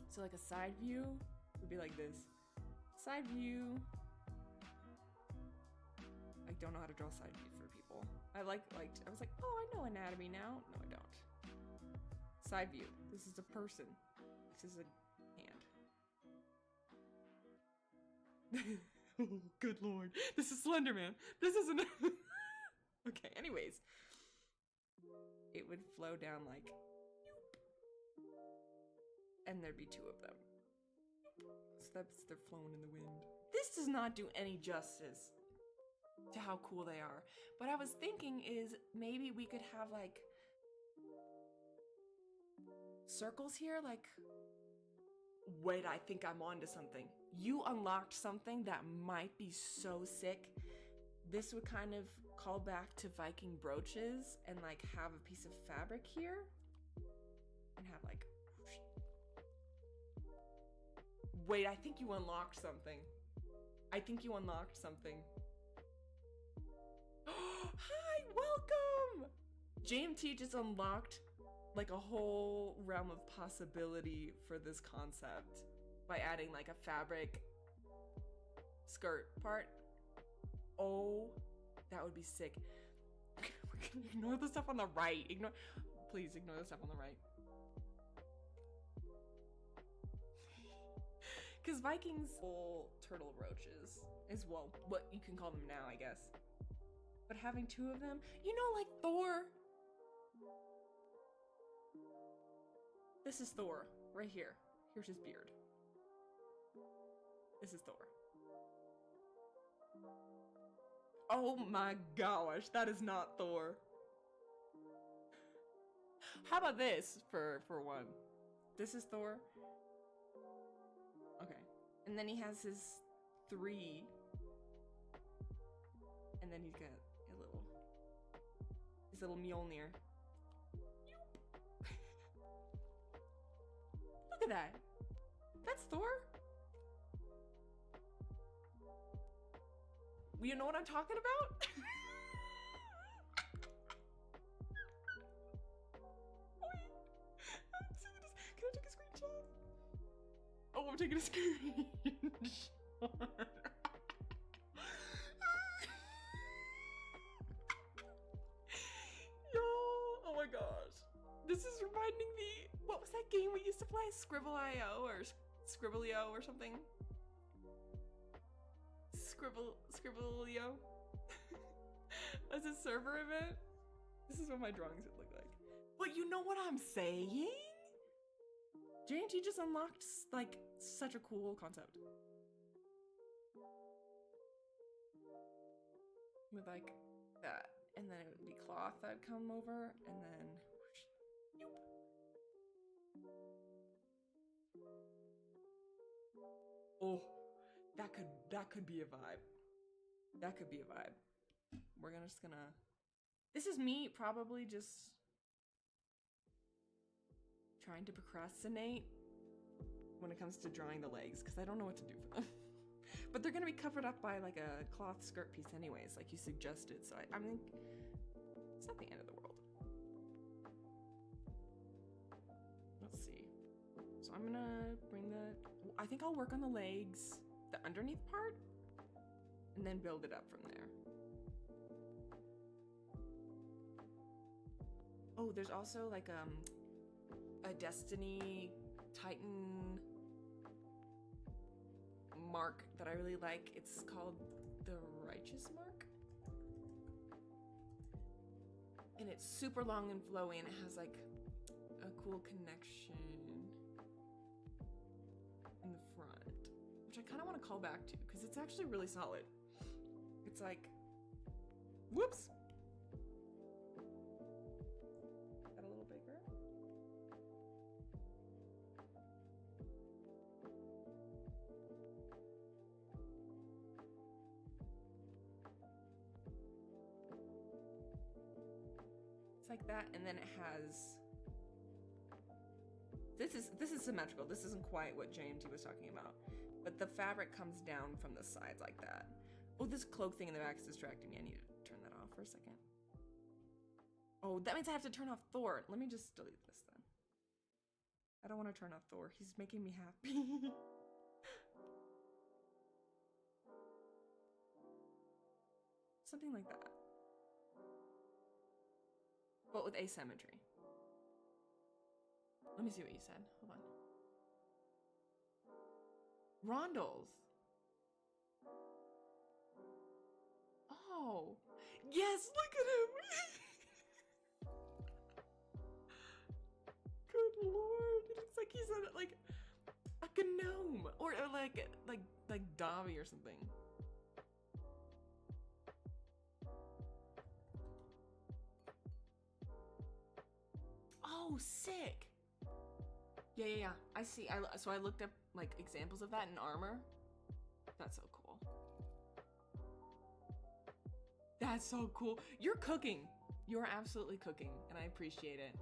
So like a side view would be like this. Side view. I don't know how to draw side view for people. I was like, oh, I know anatomy now. No, I don't. Side view. This is a person. This is a hand. Oh, good lord. This is Slender Man. This isn't... Okay, anyways. It would flow down like... And there'd be two of them. So they're flowing in the wind. This does not do any justice to how cool they are. What I was thinking is maybe we could have like circles here, like, wait, I think I'm onto something. You unlocked something that might be so sick. This would kind of call back to Viking brooches and like have a piece of fabric here and have like whoosh, Wait, I think you unlocked something. I think you unlocked something. Hi, welcome! JMT just unlocked like a whole realm of possibility for this concept by adding like a fabric skirt part. Oh, that would be sick. Ignore the stuff on the right. Please ignore the stuff on the right. Because Vikings full turtle roaches is, well, what you can call them now, I guess. But having two of them, you know, like Thor. This is Thor, right here. Here's his beard. This is Thor. Oh my gosh, that is not Thor. How about this for one? This is Thor. Okay. And then he has his 3. And then he's got his little Mjolnir. Look at that. That's Thor. You know what I'm talking about? Wait, can I take a screenshot? Oh, I'm taking a screenshot. Yo, oh my gosh. This is reminding me, what was that game we used to play? Scribble.io or Scribble.io or something? Scribble.io? As a server event? This is what my drawings would look like. But you know what I'm saying? JNT just unlocked like such a cool concept. With like that. And then it would be cloth that'd come over and then whoosh, oh, that could be a vibe. That could be a vibe. We're just gonna. This is me probably just trying to procrastinate when it comes to drawing the legs because I don't know what to do for them. But they're gonna be covered up by like a cloth skirt piece anyways, like you suggested. So I mean, it's not the end of the world. Let's see. So I'm gonna bring I think I'll work on the legs, the underneath part, and then build it up from there. Oh, there's also like a Destiny Titan mark that I really like. It's called the Righteous Mark. And it's super long and flowy and it has like a cool connection in the front, which I kind of want to call back to because it's actually really solid. It's like, whoops. Got a little bigger. It's like that, and then it has. This is symmetrical. This isn't quite what JMT was talking about, but the fabric comes down from the sides like that. Oh, this cloak thing in the back is distracting me. I need to turn that off for a second. Oh, that means I have to turn off Thor. Let me just delete this then. I don't want to turn off Thor. He's making me happy. Something like that. But with asymmetry. Let me see what you said. Hold on. Rondels. Oh. Yes, look at him. Good lord. It looks like he's on like a gnome. Or like Dobby or something. Oh, sick. Yeah. I see. So I looked up like examples of that in armor. That's so cool. That's so cool. You're cooking. You're absolutely cooking, and I appreciate it.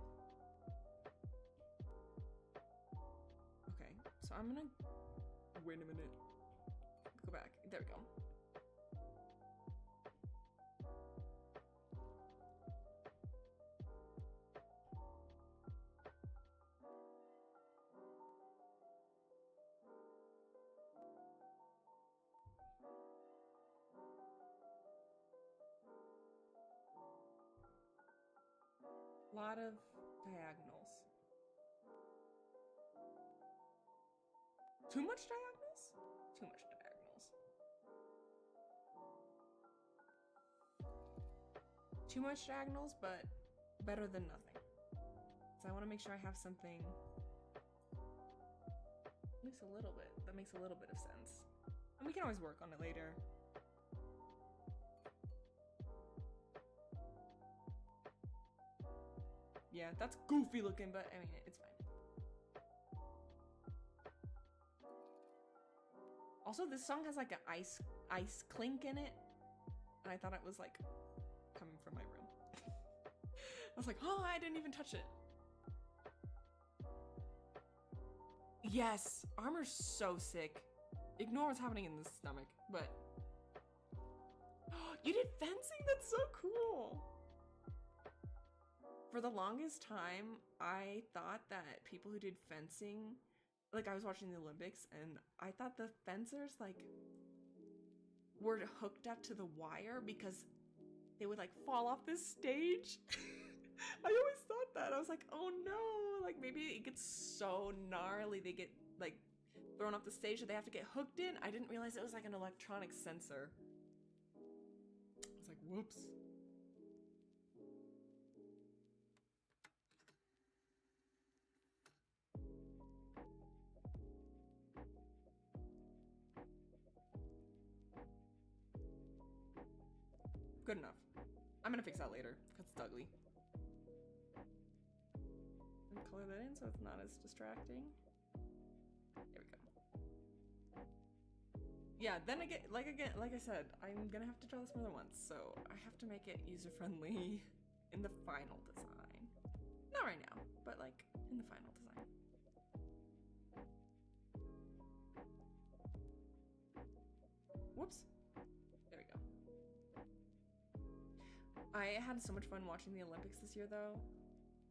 Okay, so I'm gonna wait a minute. Go back. There we go. Lot of diagonals. Too much diagonals? Too much diagonals. Too much diagonals, but better than nothing. So I want to make sure I have something at least a little bit that makes a little bit of sense. And we can always work on it later. Yeah, that's goofy looking, but I mean, it's fine. Also, this song has like an ice clink in it, and I thought it was like coming from my room. I was like, oh, I didn't even touch it. Yes, armor's so sick. Ignore what's happening in the stomach, but you did fencing? That's so cool. For the longest time, I thought that people who did fencing, like I was watching the Olympics and I thought the fencers like were hooked up to the wire because they would like fall off this stage. I always thought that. I was like, oh no, like maybe it gets so gnarly they get like thrown off the stage that they have to get hooked in. I didn't realize it was like an electronic sensor. I was like, whoops. Good enough. I'm gonna fix that later because it's ugly. And color that in so it's not as distracting. There we go. Yeah, then again, like I said, I'm gonna have to draw this more than once, so I have to make it user-friendly in the final design. Not right now, but like in the final design. Whoops. There we go. I had so much fun watching the Olympics this year, though.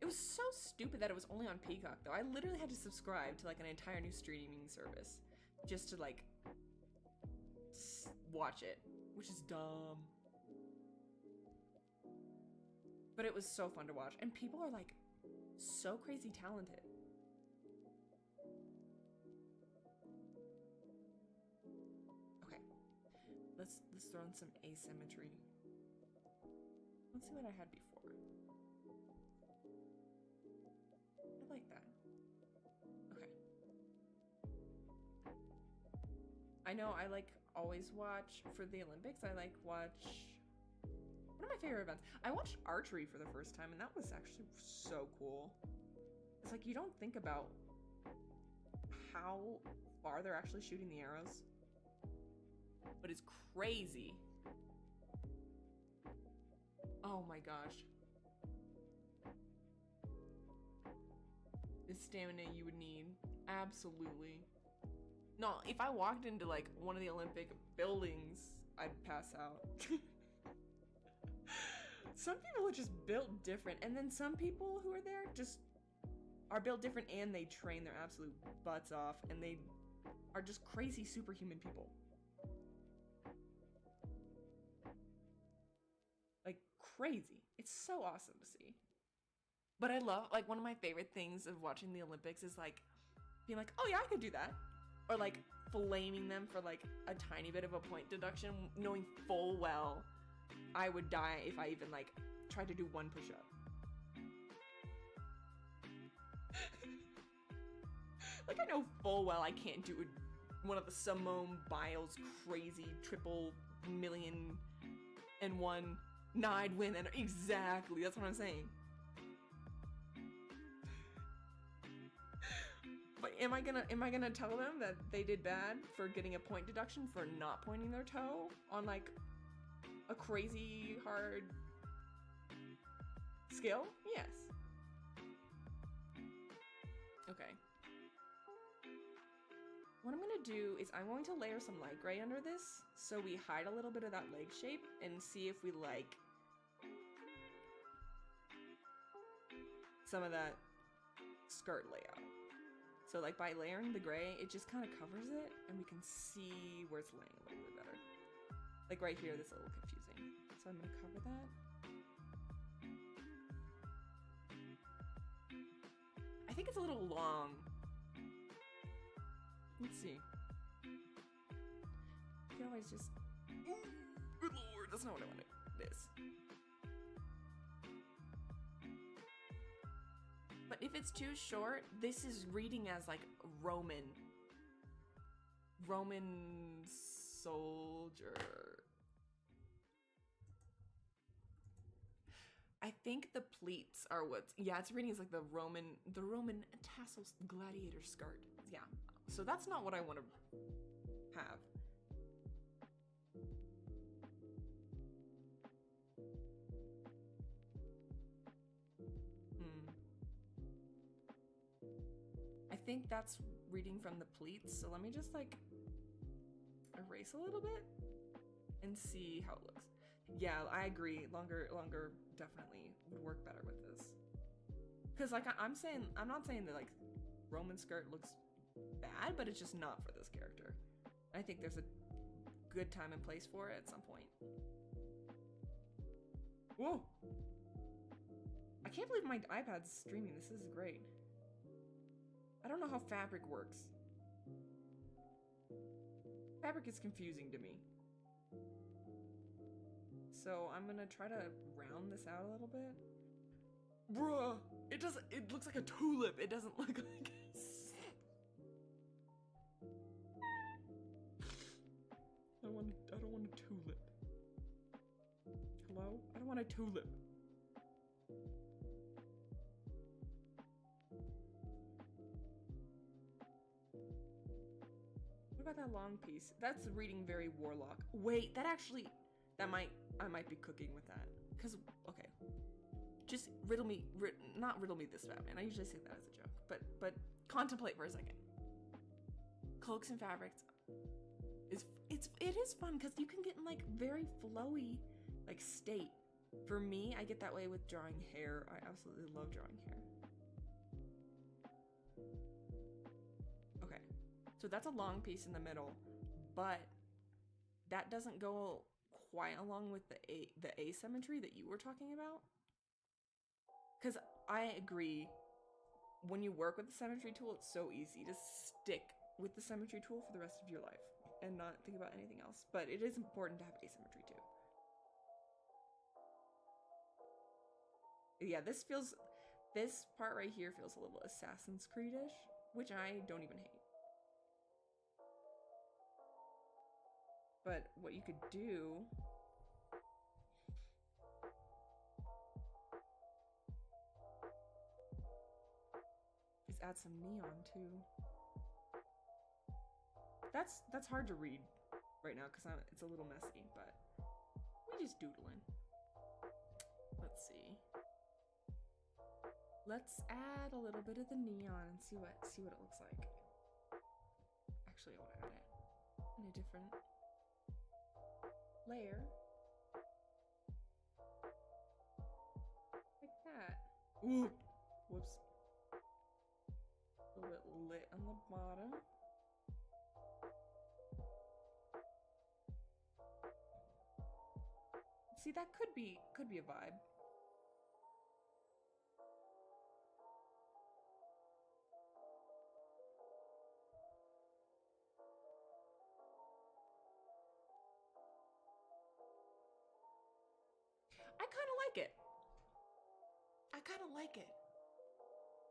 It was so stupid that it was only on Peacock, though. I literally had to subscribe to like an entire new streaming service just to like watch it, which is dumb. But it was so fun to watch, and people are like so crazy talented. Okay, let's throw in some asymmetry. Let's see what I had before. I like that. Okay. I know I like always watch for the Olympics. I like watch one of my favorite events. I watched archery for the first time, and that was actually so cool. It's like you don't think about how far they're actually shooting the arrows, but it's crazy. Oh my gosh. The stamina you would need. Absolutely. No, if I walked into like one of the Olympic buildings, I'd pass out. Some people are just built different, and then some people who are there just are built different and they train their absolute butts off, and they are just crazy superhuman people. Like crazy. It's so awesome to see. But I love, like, one of my favorite things of watching the Olympics is like being like, oh yeah, I could do that. Or like flaming them for like a tiny bit of a point deduction, knowing full well I would die if I even like tried to do one push-up. Like I know full well I can't do one of the Simone Biles crazy triple million and one. Nah, I'd win. And exactly, that's what I'm saying. But am I gonna tell them that they did bad for getting a point deduction for not pointing their toe on like a crazy hard skill? Yes. Okay. what I'm gonna do is I'm going to layer some light gray under this so we hide a little bit of that leg shape and see if we like some of that skirt layout. So like by layering the gray, it just kind of covers it and we can see where it's laying a little bit better. Like right here, this is a little confusing. So I'm gonna cover that. I think it's a little long. Let's see. You can always just, good lord, that's not what I wanted. This. But if it's too short, this is reading as like Roman soldier. I think the pleats are what's, yeah, it's reading as like the Roman tassels gladiator skirt. Yeah, so that's not what I want to have. I think that's reading from the pleats, so let me just like erase a little bit and see how it looks. Yeah, I agree. Longer definitely would work better with this. Cause like I'm not saying that like Roman skirt looks bad, but it's just not for this character. I think there's a good time and place for it at some point. Whoa! I can't believe my iPad's streaming. This is great. I don't know how fabric works. Fabric is confusing to me. So I'm gonna try to round this out a little bit. Bruh! It looks like a tulip. It doesn't look like I don't want a tulip. Hello? I don't want a tulip. What about that long piece? That's reading very warlock. Wait, I might be cooking with that. Cause, okay. Just not riddle me this, Batman. I usually say that as a joke. But contemplate for a second. Cloaks and fabrics. It is fun because you can get in like very flowy like state. For me, I get that way with drawing hair. I absolutely love drawing hair. Okay, so that's a long piece in the middle, but that doesn't go quite along with the asymmetry that you were talking about. Because I agree, when you work with the symmetry tool, it's so easy to stick with the symmetry tool for the rest of your life and not think about anything else. But it is important to have asymmetry too. Yeah, this part right here feels a little Assassin's Creed-ish, which I don't even hate. But what you could do is add some neon too. That's hard to read right now because it's a little messy, but we're just doodling. Let's see. Let's add a little bit of the neon and see what it looks like. Actually, I want to add it in a different layer. Like that. Ooh! Whoops. A little bit lit on the bottom. See, that could be a vibe. I kind of like it. I kind of like it.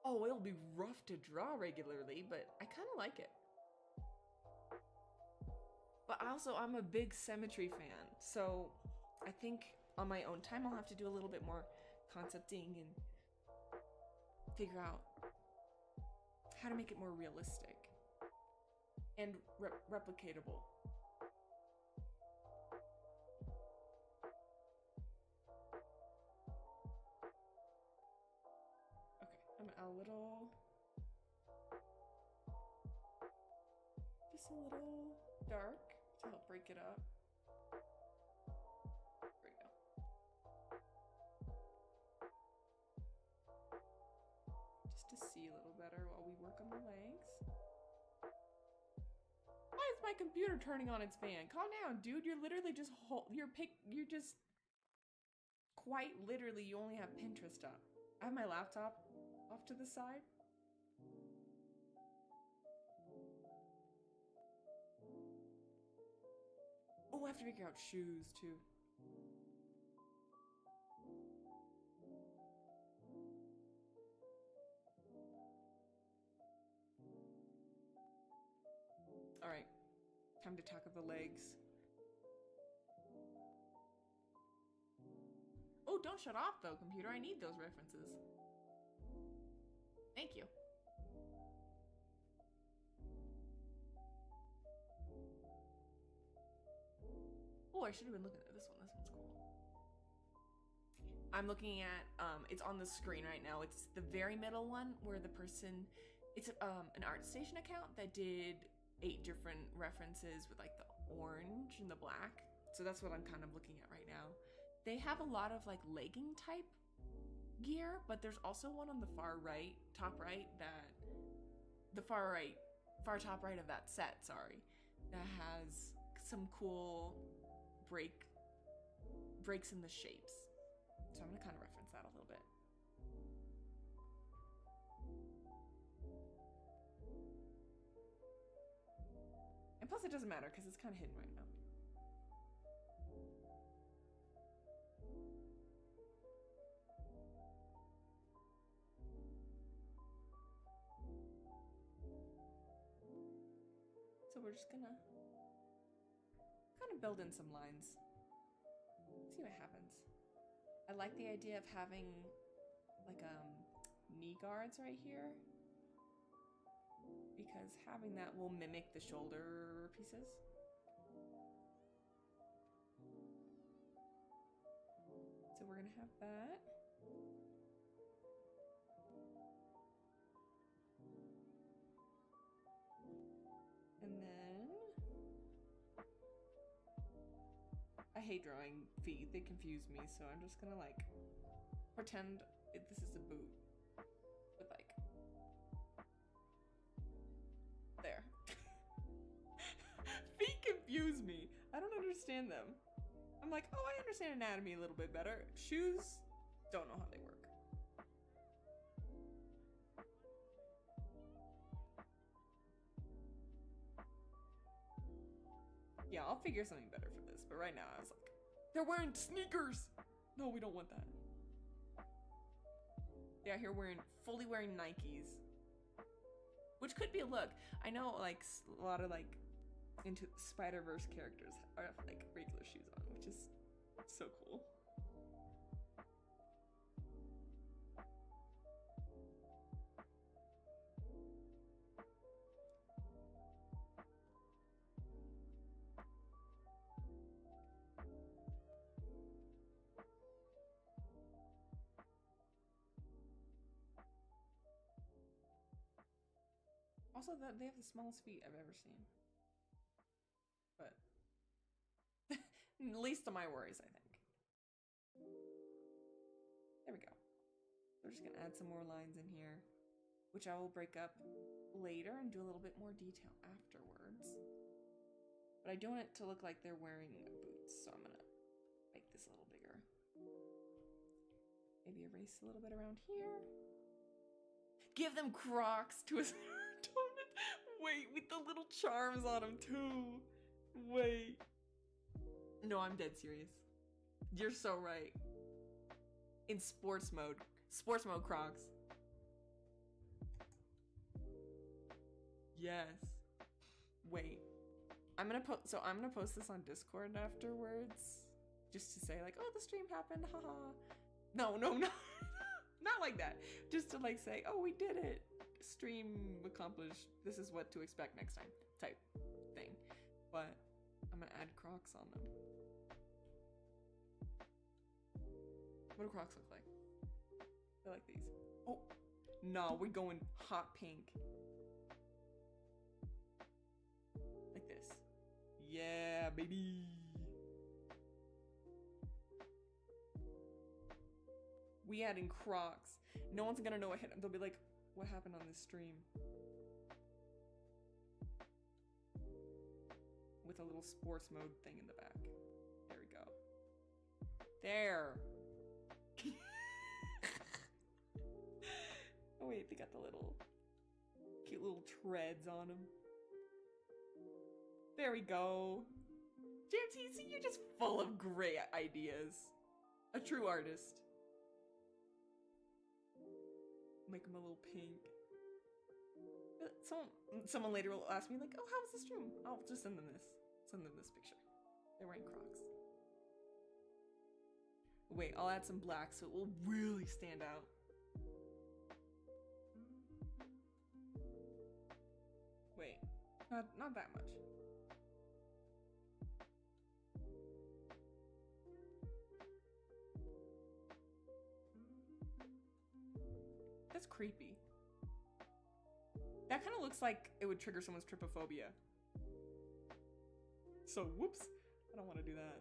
Oh, it'll be rough to draw regularly, but I kind of like it. But also, I'm a big symmetry fan, so I think on my own time I'll have to do a little bit more concepting and figure out how to make it more realistic and replicatable. Okay, I'm a little a little dark to help break it up. There we go. Just to see a little better while we work on the legs. Why is my computer turning on its fan? Calm down, dude. You're literally just you're just quite literally, you only have Pinterest up. I have my laptop off to the side. Oh, I have to figure out shoes too. All right, time to tackle the legs. Oh, don't shut off though, computer. I need those references. Thank you. Oh, I should have been looking at this one. This one's cool. I'm looking at, it's on the screen right now. It's the very middle one where the person, it's an ArtStation account that did 8 different references with like the orange and the black. So that's what I'm kind of looking at right now. They have a lot of like legging type gear, but there's also one on the far right, top right, far top right of that set, sorry, that has some cool breaks in the shapes. So I'm gonna kind of reference that a little bit. And plus it doesn't matter because it's kind of hidden right now. So we're just gonna kind of build in some lines. See what happens. I like the idea of having like knee guards right here, because having that will mimic the shoulder pieces. So we're gonna have that. And then I hate drawing feet, they confuse me, so I'm just gonna like pretend this is a boot with like there. Feet confuse me. I don't understand them. I'm like, oh, I understand anatomy a little bit better. Shoes, don't know how they work. Yeah, I'll figure something better for this, but right now I was like, they're wearing sneakers! No, we don't want that. Yeah, here fully wearing Nikes. Which could be a look. I know like a lot of like into Spider-Verse characters are like regular shoes on, which is so cool. Also, they have the smallest feet I've ever seen. But least of my worries, I think. There we go. We're just gonna add some more lines in here, which I will break up later and do a little bit more detail afterwards. But I do want it to look like they're wearing boots, so I'm gonna make this a little bigger. Maybe erase a little bit around here. Give them Crocs to a Wait, with the little charms on them too. Wait. No, I'm dead serious. You're so right. In sports mode. Sports mode Crocs. Yes. Wait. I'm gonna post this on Discord afterwards. Just to say like, oh, the stream happened, haha. No. Not like that. Just to like say, oh, we did it. Stream accomplished. This is what to expect next time type thing. But I'm gonna add Crocs on them. What do Crocs look like? They're like these. Oh, no, we're going hot pink. Yeah, baby. We adding Crocs. No one's gonna know what hit them. They'll be like, what happened on this stream? With a little sports mode thing in the back. There we go. There. Oh wait, they got the little cute little treads on them. There we go. JMT, see, you're just full of great ideas. A true artist. Make them a little pink. Someone later will ask me like, oh, how was the stream? I'll just send them this. Send them this picture. They're wearing Crocs. Wait, I'll add some black so it will really stand out. Wait, not that much. That's creepy. That kind of looks like it would trigger someone's trypophobia. So, whoops. I don't want to do that.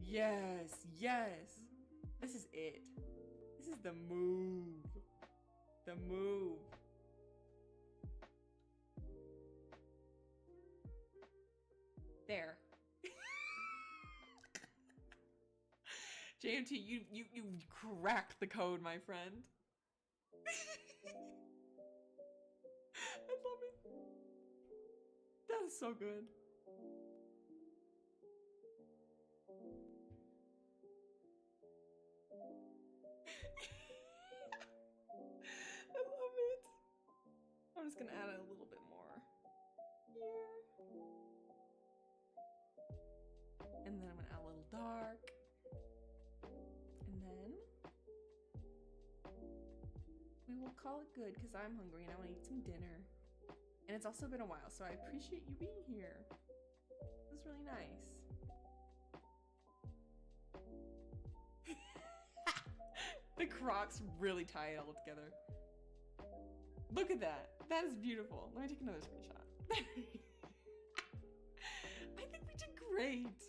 Yes, yes. This is it. This is the move. The move. There. JMT, you cracked the code, my friend. I love it. That is so good. I love it. I'm just gonna add a little bit more here. And then I'm gonna add a little dark. And then we will call it good because I'm hungry and I want to eat some dinner. And it's also been a while, so I appreciate you being here. It was really nice. The Crocs really tie it all together. Look at that. That is beautiful. Let me take another screenshot. I think we did great.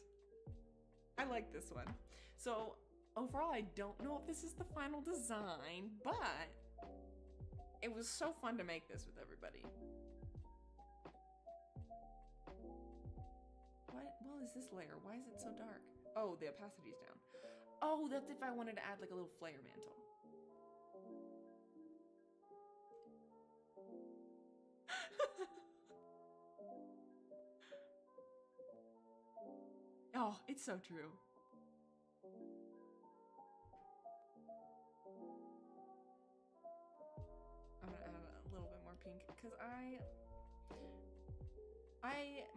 I like this one. So overall, I don't know if this is the final design, but it was so fun to make this with everybody. What is this layer? Why is it so dark? Oh, the opacity's down. Oh, that's if I wanted to add like a little flare mantle. Oh, it's so true. I'm gonna add a little bit more pink because I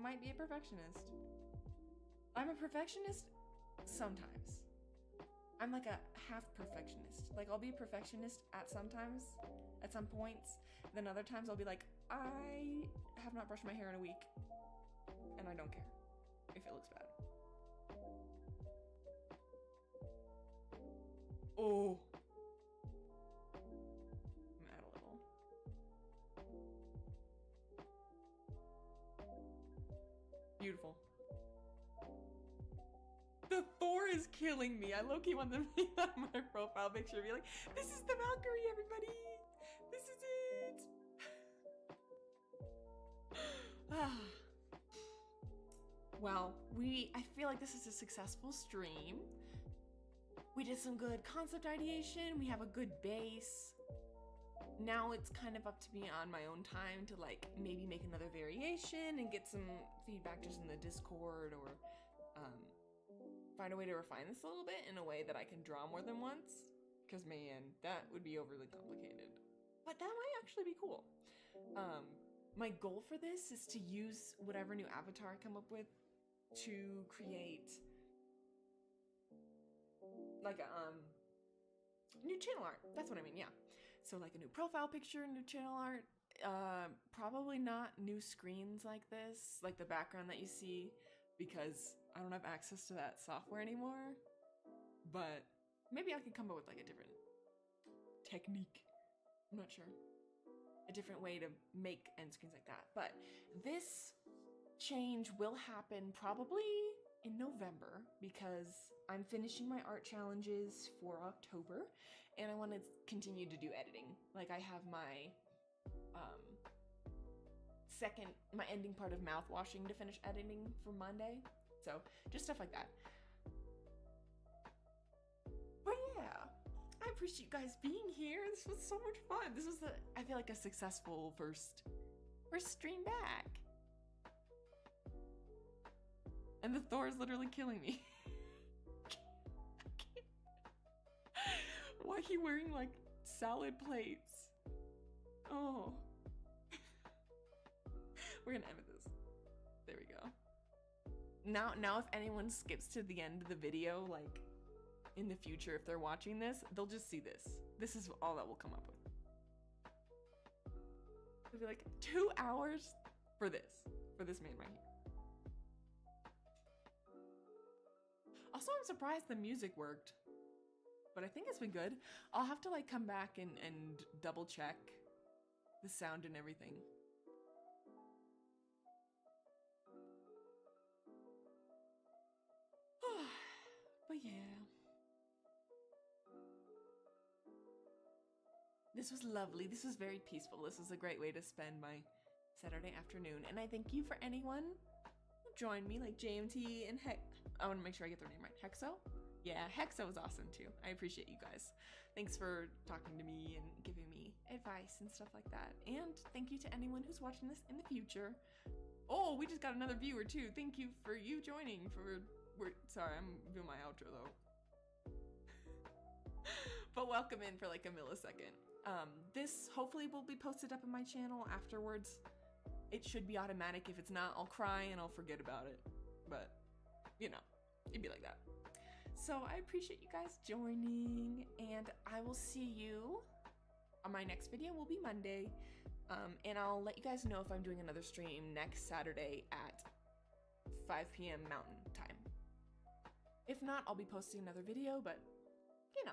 might be a perfectionist. I'm a perfectionist sometimes. I'm like a half perfectionist. Like I'll be a perfectionist at some points. Then other times I'll be like, I have not brushed my hair in a week and I don't care if it looks bad. Oh. I'm gonna add a little. Beautiful. The Thor is killing me. I low-key want to make that my profile picture. Be like, this is the Valkyrie, everybody. This is it. Well, I feel like this is a successful stream. We did some good concept ideation. We have a good base. Now it's kind of up to me on my own time to like maybe make another variation and get some feedback just in the Discord or find a way to refine this a little bit in a way that I can draw more than once. Because man, that would be overly complicated. But that might actually be cool. My goal for this is to use whatever new avatar I come up with to create like a new channel art. That's what I mean, yeah. So like a new profile picture, new channel art. Probably not new screens like this, like the background that you see, because I don't have access to that software anymore. but maybe I could come up with like a different technique. I'm not sure. A different way to make end screens like that. But this change will happen probably in November because I'm finishing my art challenges for October and I want to continue to do editing. Like I have my my ending part of mouth washing to finish editing for Monday. So just stuff like that. But yeah, I appreciate you guys being here. This was so much fun. This was I feel like a successful first stream back. And the Thor is literally killing me. Why are you wearing like salad plates? Oh. We're gonna end with this. There we go. Now if anyone skips to the end of the video, like in the future, if they're watching this, they'll just see this. This is all that will come up with. It'll be like 2 hours for this man right here. Also, I'm surprised the music worked, but I think it's been good. I'll have to like come back and double check the sound and everything. But yeah. This was lovely. This was very peaceful. This was a great way to spend my Saturday afternoon. And I thank you for anyone who joined me, like JMT and I want to make sure I get their name right. Hexo? Yeah, Hexo was awesome too. I appreciate you guys. Thanks for talking to me and giving me advice and stuff like that. And thank you to anyone who's watching this in the future. Oh, we just got another viewer too. Thank you for you joining sorry, I'm doing my outro though. But welcome in for like a millisecond. This hopefully will be posted up in my channel afterwards. It should be automatic. If it's not, I'll cry and I'll forget about it. But, you know, it'd be like that. So I appreciate you guys joining, and I will see you on my next video. Will be Monday. And I'll let you guys know if I'm doing another stream next Saturday at 5 p.m. Mountain Time. If not, I'll be posting another video, but, you know.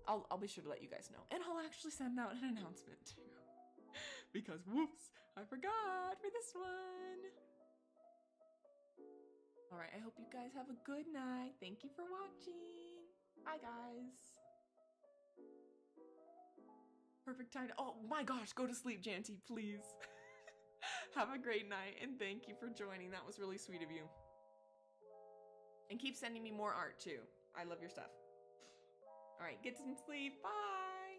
I'll be sure to let you guys know. And I'll actually send out an announcement too. Because, whoops, I forgot for this one. Alright, I hope you guys have a good night. Thank you for watching. Bye, guys. Perfect time to, oh my gosh, go to sleep, Janty, please. Have a great night, and thank you for joining. That was really sweet of you. And keep sending me more art, too. I love your stuff. Alright, get some sleep. Bye!